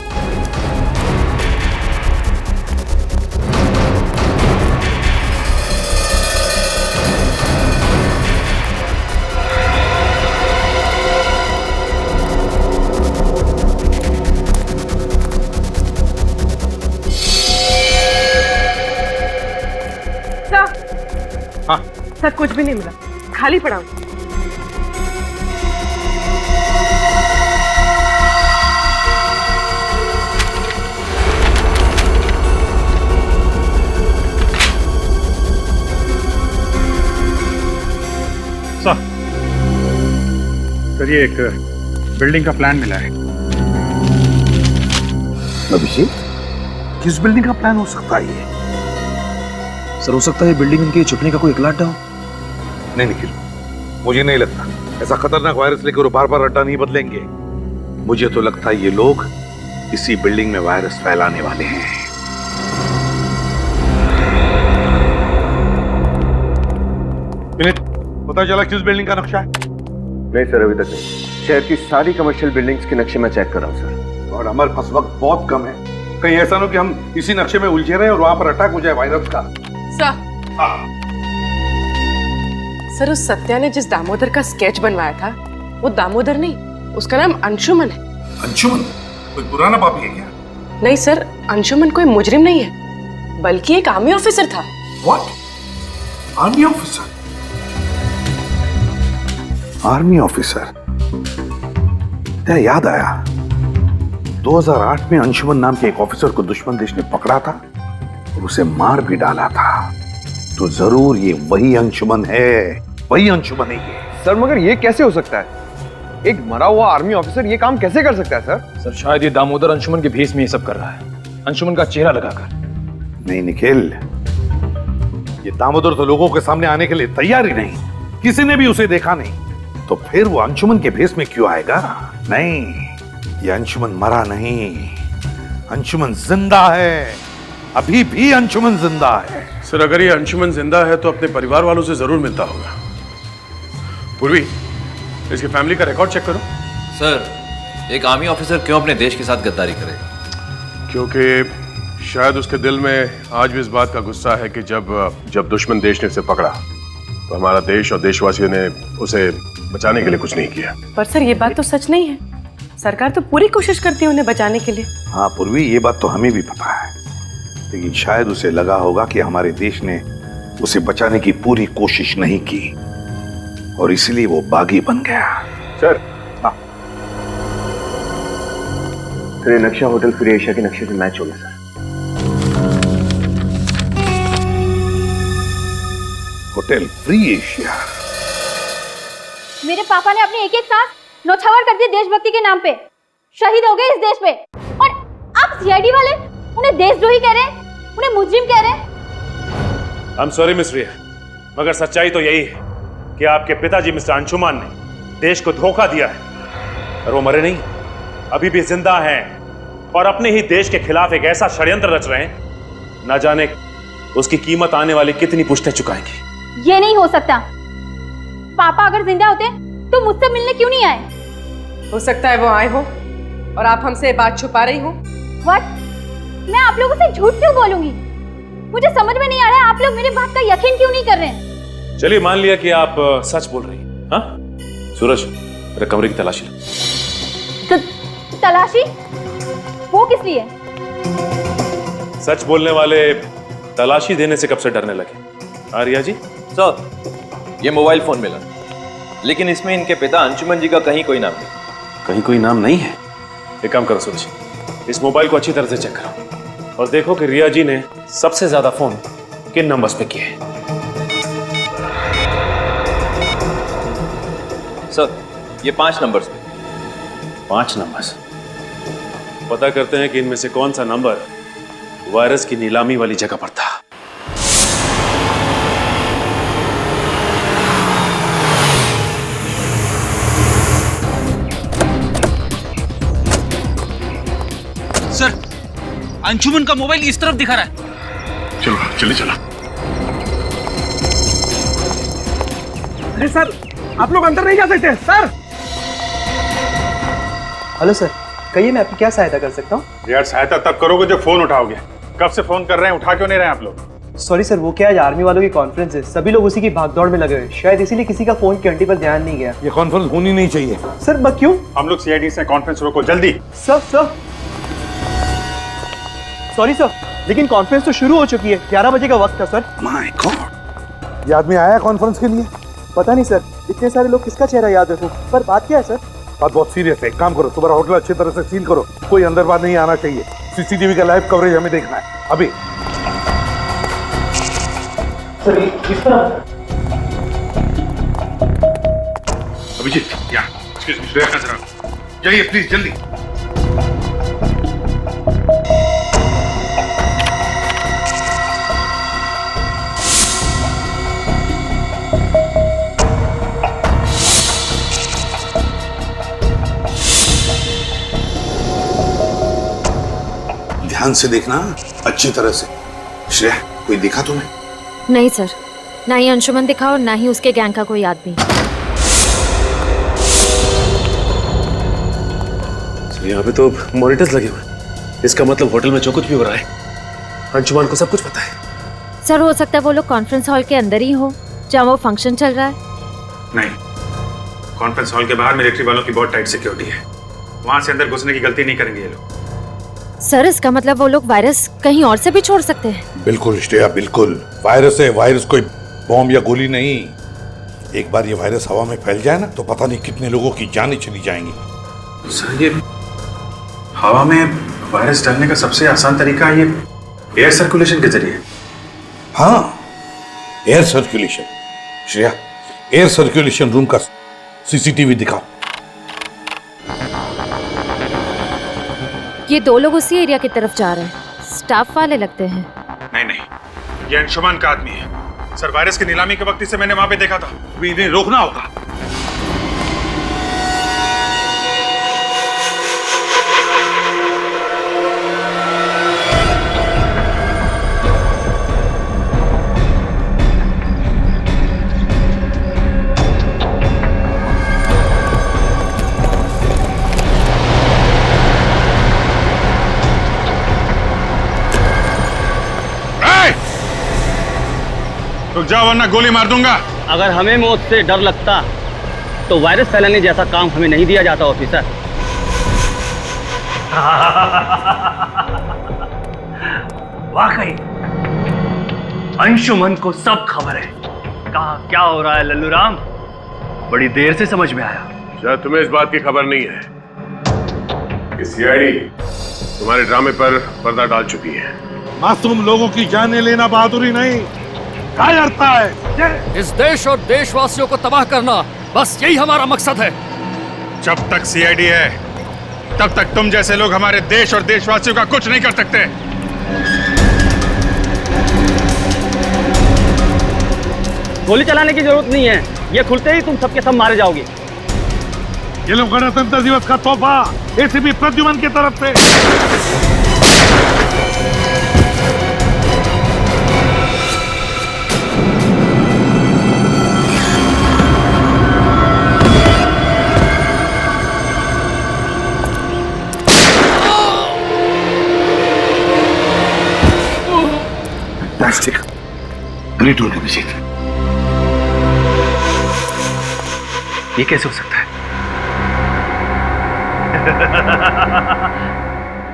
[SPEAKER 12] सर, कुछ भी नहीं मिला, खाली पड़ा हूं।
[SPEAKER 6] सर, ये एक बिल्डिंग का प्लान मिला है।
[SPEAKER 5] अभिषेक, किस बिल्डिंग का प्लान हो सकता है ये?
[SPEAKER 8] सर, हो सकता है बिल्डिंग इनके छुपने का कोई इकलाट हो।
[SPEAKER 5] नहीं निखिल, मुझे नहीं लगता ऐसा खतरनाक वायरस लेकर वो बार बार अड्डा नहीं बदलेंगे। मुझे तो लगता है ये लोग इसी बिल्डिंग में वायरस फैलाने वाले हैं। विनीत, पता चला किस बिल्डिंग का नक्शा है?
[SPEAKER 3] नहीं सर, अभी तक नहीं। शहर की सारी कमर्शियल बिल्डिंग्स के नक्शे मैं चेक कर रहा हूँ सर।
[SPEAKER 5] और हमारे पास वक्त बहुत कम है, कहीं ऐसा ना हो कि हम इसी नक्शे में उलझे रहे और वहां पर अटैक हो जाए वायरस का।
[SPEAKER 12] सर, उस सत्या ने जिस दामोदर का स्केच बनवाया था वो दामोदर नहीं, उसका नाम अंशुमन है।
[SPEAKER 5] अंशुमन कोई पुराना पापी है क्या?
[SPEAKER 12] नहीं सर, अंशुमन कोई मुजरिम नहीं है, बल्कि एक आर्मी ऑफिसर था।
[SPEAKER 5] What? Army officer? Army officer? क्या याद आया, 2008 में अंशुमन नाम के एक ऑफिसर को दुश्मन देश ने पकड़ा था और उसे मार भी डाला था। तो जरूर ये वही अंशुमन है, वही अंशुमन है ये।
[SPEAKER 13] सर, मगर ये कैसे हो सकता है? एक मरा हुआ आर्मी ऑफिसर ये काम कैसे कर सकता है सर?
[SPEAKER 7] सर, शायद ये दामोदर अंशुमन के भेष में ये सब कर रहा है, अंशुमन का चेहरा लगाकर।
[SPEAKER 5] नहीं निखिल, ये दामोदर तो लोगों के सामने आने के लिए तैयार ही नहीं, किसी ने भी उसे देखा नहीं, तो फिर वो अंशुमन के भेष में क्यों आएगा? नहीं, ये अंशुमन मरा नहीं, अंशुमन जिंदा है, अभी भी अंशुमन जिंदा है।
[SPEAKER 17] सर, अगर ये अंशुमन जिंदा है तो अपने परिवार वालों से जरूर मिलता होगा। पूर्वी, इसकी फैमिली का रिकॉर्ड चेक करो।
[SPEAKER 18] सर, एक आर्मी ऑफिसर क्यों अपने देश के साथ गद्दारी करेगा?
[SPEAKER 17] क्योंकि शायद उसके दिल में आज भी इस बात का गुस्सा है कि जब दुश्मन देश ने उसे पकड़ा तो हमारा देश और देशवासियों ने उसे बचाने के लिए कुछ नहीं किया।
[SPEAKER 12] पर सर, ये बात तो सच नहीं है, सरकार तो पूरी कोशिश करती है उन्हें बचाने के लिए।
[SPEAKER 5] हाँ पूर्वी, ये बात तो हमें भी पता है, लेकिन शायद उसे लगा होगा कि हमारे देश ने उसे बचाने की पूरी कोशिश नहीं की और इसलिए वो बागी बन गया।
[SPEAKER 3] सर, ये नक्शा होटल फ्री एशिया के नक्शे से मैच हो गया सर।
[SPEAKER 5] Hotel free Asia?
[SPEAKER 22] मेरे पापा ने अपनी एक एक सांस नौछावर कर दी देशभक्ति के नाम पे, शहीद हो गए इस देश पे, और आप सीआईडी वाले उन्हें देशद्रोही कह रहे हैं, उन्हें मुजरिम कह रहे हैं।
[SPEAKER 17] I'm sorry मिस रिया, मगर सच्चाई तो यही है कि आपके पिताजी मिस्टर अंशुमान ने देश को धोखा दिया है और वो मरे नहीं, अभी भी जिंदा हैं और अपने ही देश के खिलाफ एक ऐसा षड्यंत्र रच रहे हैं, न जाने उसकी कीमत आने वाली कितनी पुश्तें चुकाएंगी।
[SPEAKER 22] ये नहीं हो सकता, पापा अगर जिंदा होते तो मुझसे मिलने क्यों नहीं आए?
[SPEAKER 12] हो सकता है वो आए हो और आप हमसे ये बात छुपा रही हो
[SPEAKER 22] व्हाट? मैं आप लोगों से झूठ क्यों बोलूंगी? मुझे समझ में नहीं आ रहा है आप लोग मेरी बात का यकीन क्यों नहीं कर रहे हैं?
[SPEAKER 17] चलिए मान लिया कि आप सच बोल रही हैं। हाँ सूरज, मेरे कमरे की तलाशी लो।
[SPEAKER 22] तलाशी? वो किस लिए?
[SPEAKER 17] सच बोलने वाले तलाशी देने से कब से डरने लगे? आर्या जी
[SPEAKER 7] सर, ये मोबाइल फोन मिला, लेकिन इसमें इनके पिता अंशुमन जी का कहीं कोई नाम नहीं।
[SPEAKER 17] कहीं कोई नाम नहीं है? एक काम करो सूरज, इस मोबाइल को अच्छी तरह से चेक करो और देखो कि रिया जी ने सबसे ज्यादा फोन किन नंबर्स पे किए हैं।
[SPEAKER 7] सर, ये 5 नंबर्स पे।
[SPEAKER 17] 5 नंबर्स? पता करते हैं कि इनमें से कौन सा नंबर वायरस की नीलामी वाली जगह पर था।
[SPEAKER 8] सर, अंशुमन का मोबाइल इस तरफ दिखा रहा है।
[SPEAKER 6] चलो चलिए चलो।
[SPEAKER 9] अरे सर, आप लोग अंदर नहीं जा सकते सर।
[SPEAKER 1] हेलो सर, कहिए मैं आपकी क्या सहायता कर सकता हूँ?
[SPEAKER 6] यार सहायता तब करोगे जब फोन उठाओगे। कब से फोन कर रहे हैं, उठा क्यों नहीं रहे हैं आप लोग?
[SPEAKER 1] सॉरी सर, वो क्या आज आर्मी वालों की कॉन्फ्रेंस है, सभी लोग उसी की भागदौड़ में लगे हुए, शायद इसीलिए किसी का फोन की घंटी पर ध्यान नहीं गया।
[SPEAKER 5] ये कॉन्फ्रेंस होनी नहीं चाहिए।
[SPEAKER 1] सर बस क्यों?
[SPEAKER 6] हम लोग सीआईडी से कॉन्फ्रेंस रोको जल्दी।
[SPEAKER 1] सर सॉरी सर, लेकिन कॉन्फ्रेंस तो शुरू हो चुकी है, 11 बजे का वक्त था सर।
[SPEAKER 5] माय गॉड, ये आदमी आया कॉन्फ्रेंस के लिए?
[SPEAKER 1] पता नहीं सर, इतने सारे लोग किसका चेहरा याद रखूं, पर बात क्या है सर?
[SPEAKER 5] बात बहुत सीरियस है। एक काम करो, तुम्हारा होटल अच्छी तरह से सील करो, कोई अंदर बाहर नहीं आना चाहिए। सीसीटीवी का लाइव कवरेज हमें देखना है अभी।
[SPEAKER 1] सर इस तरह।
[SPEAKER 6] अभिजीत, यहाँ एक्सक्यूज मी, श्रेया नजर आओ, जाइए प्लीज जल्दी।
[SPEAKER 5] ध्यान से देखना, अच्छी तरह से। श्रेया, कोई दिखा तुम्हें?
[SPEAKER 10] नहीं सर, ना ही अंशुमन दिखा और ना ही उसके गैंग का कोई आदमी।
[SPEAKER 17] यहाँ पे तो मॉनिटर्स लगे हुए हैं, इसका मतलब होटल में जो कुछ भी हो रहा है अंशुमान को सब कुछ पता है।
[SPEAKER 10] सर हो सकता है वो लोग कॉन्फ्रेंस हॉल के अंदर ही हो जहाँ वो फंक्शन चल रहा है।
[SPEAKER 6] नहीं, कॉन्फ्रेंस हॉल के बाहर मिलिट्री वालों की बहुत टाइट सिक्योरिटी है, वहां से अंदर घुसने की गलती नहीं करेंगे ये लोग।
[SPEAKER 10] सर इसका मतलब वो लोग वायरस कहीं और से भी छोड़ सकते हैं।
[SPEAKER 5] बिल्कुल श्रेया, बिल्कुल। वायरस है, वायरस कोई बॉम्ब या गोली नहीं। एक बार ये वायरस हवा में फैल जाए ना तो पता नहीं कितने लोगों की जानें चली जाएंगी।
[SPEAKER 6] सर ये हवा में वायरस डालने का सबसे आसान तरीका है ये एयर सर्कुलेशन के जरिए।
[SPEAKER 5] हाँ, air circulation. Shreya, air circulation room का सीसीटीवी दिखाओ।
[SPEAKER 10] ये 2 लोग उसी एरिया की तरफ जा रहे हैं, स्टाफ वाले लगते हैं।
[SPEAKER 6] नहीं नहीं, ये अंशुमान का आदमी है। सर वायरस की नीलामी के वक्त इसे मैंने वहां पे देखा था, अभी इन्हें रोकना होगा। रुक जाओ वरना गोली मार दूंगा।
[SPEAKER 19] अगर हमें मौत से डर लगता तो वायरस फैलाने जैसा काम हमें नहीं दिया जाता ऑफिसर।
[SPEAKER 1] वाकई अंशुमन को सब खबर है, कहा क्या हो रहा है लल्लू राम, बड़ी देर से समझ में आया।
[SPEAKER 3] शायद तुम्हें इस बात की खबर नहीं है कि सीआईडी तुम्हारे ड्रामे पर पर्दा डाल चुकी है।
[SPEAKER 5] मासूम लोगों की जानें लेना बहादुरी नहीं, कायरता है।
[SPEAKER 23] इस देश और देशवासियों को तबाह करना, बस यही हमारा मकसद है।
[SPEAKER 6] जब तक सीआईडी है तब तक तुम जैसे लोग हमारे देश और देशवासियों का कुछ नहीं कर सकते।
[SPEAKER 19] गोली चलाने की जरूरत नहीं है, ये खुलते ही तुम सबके सब मारे जाओगे।
[SPEAKER 5] ये लोग गणतंत्र दिवस का तोहफा एसीपी प्रद्युमन की तरफ से। Fantastic, great work Abhijit.
[SPEAKER 1] ये कैसे हो सकता है?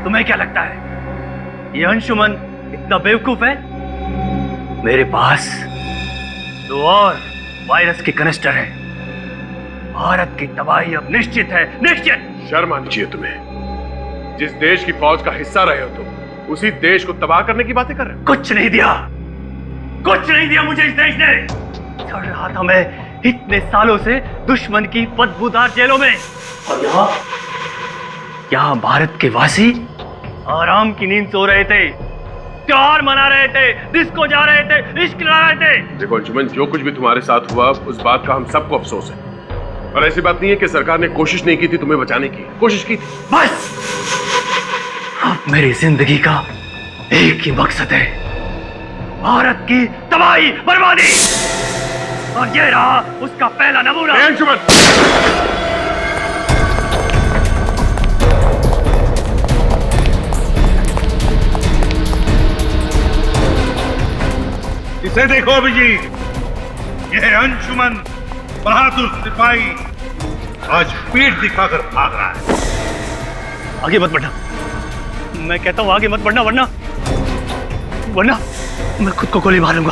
[SPEAKER 1] तुम्हें क्या लगता है ये अंशुमन इतना बेवकूफ है? मेरे पास 2 और वायरस के कनिस्टर हैं। भारत की तबाही अब निश्चित है, निश्चित।
[SPEAKER 17] शर्म आनी चाहिए तुम्हें। जिस देश की फौज का हिस्सा रहे हो तुम, उसी देश को तबाह करने की बातें कर रहे हो।
[SPEAKER 1] कुछ नहीं दिया, कुछ नहीं दिया मुझे इस देश ने। चढ़ रहा था मैं इतने सालों से दुश्मन की बदबूदार जेलों में, और यहाँ भारत के वासी आराम की नींद सो रहे थे, त्योहार मना रहे थे, डिस्को जा रहे थे, इश्क ला रहे थे।
[SPEAKER 17] देखो अंशुमन, जो कुछ भी तुम्हारे साथ हुआ उस बात का हम सबको अफसोस है, और ऐसी बात नहीं है कि सरकार ने कोशिश नहीं की थी तुम्हें बचाने की, कोशिश की थी।
[SPEAKER 1] बस अब मेरी जिंदगी का एक ही मकसद है, भारत की तबाही, बर्बादी, और ये रहा उसका पहला नमूना।
[SPEAKER 17] अंशुमन,
[SPEAKER 5] इसे देखो अभिजीत, यह अंशुमन बहादुर सिपाही आज पीठ दिखाकर भाग रहा है।
[SPEAKER 1] आगे मत बढ़ना, मैं कहता हूं आगे मत बढ़ना, वरना मैं खुद को गोली मारूंगा।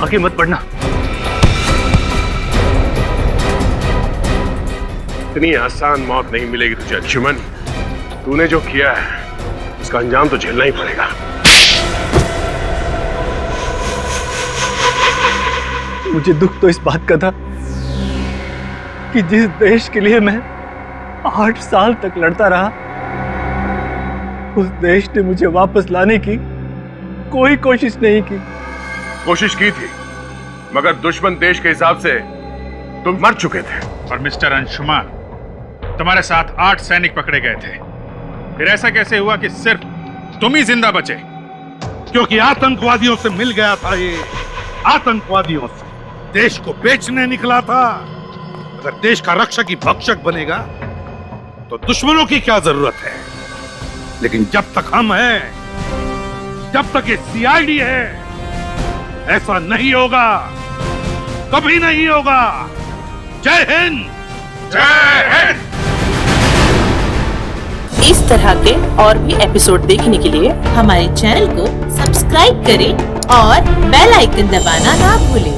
[SPEAKER 1] आगे मत बढ़ना।
[SPEAKER 17] इतनी आसान मौत नहीं मिलेगी तुझे अंशुमन। तूने जो किया है उसका अंजाम तो झेलना ही पड़ेगा।
[SPEAKER 1] मुझे दुख तो इस बात का था कि जिस देश के लिए मैं 8 साल तक लड़ता रहा, उस देश ने मुझे वापस लाने की कोई कोशिश नहीं की।
[SPEAKER 17] कोशिश की थी, मगर दुश्मन देश के हिसाब से तुम मर चुके थे।
[SPEAKER 6] और मिस्टर अंशुमान, तुम्हारे साथ 8 सैनिक पकड़े गए थे, फिर ऐसा कैसे हुआ कि सिर्फ तुम ही जिंदा बचे?
[SPEAKER 5] क्योंकि आतंकवादियों से मिल गया था। ये आतंकवादियों से देश को बेचने निकला था। अगर देश का रक्षक ही भक्षक बनेगा तो दुश्मनों की क्या जरूरत है। लेकिन जब तक हम हैं, जब तक ये सीआईडी है, ऐसा नहीं होगा, कभी नहीं होगा। जय हिंद, जय हिंद।
[SPEAKER 11] इस तरह के और भी एपिसोड देखने के लिए हमारे चैनल को सब्सक्राइब करें और बेल आइकन दबाना ना भूलें।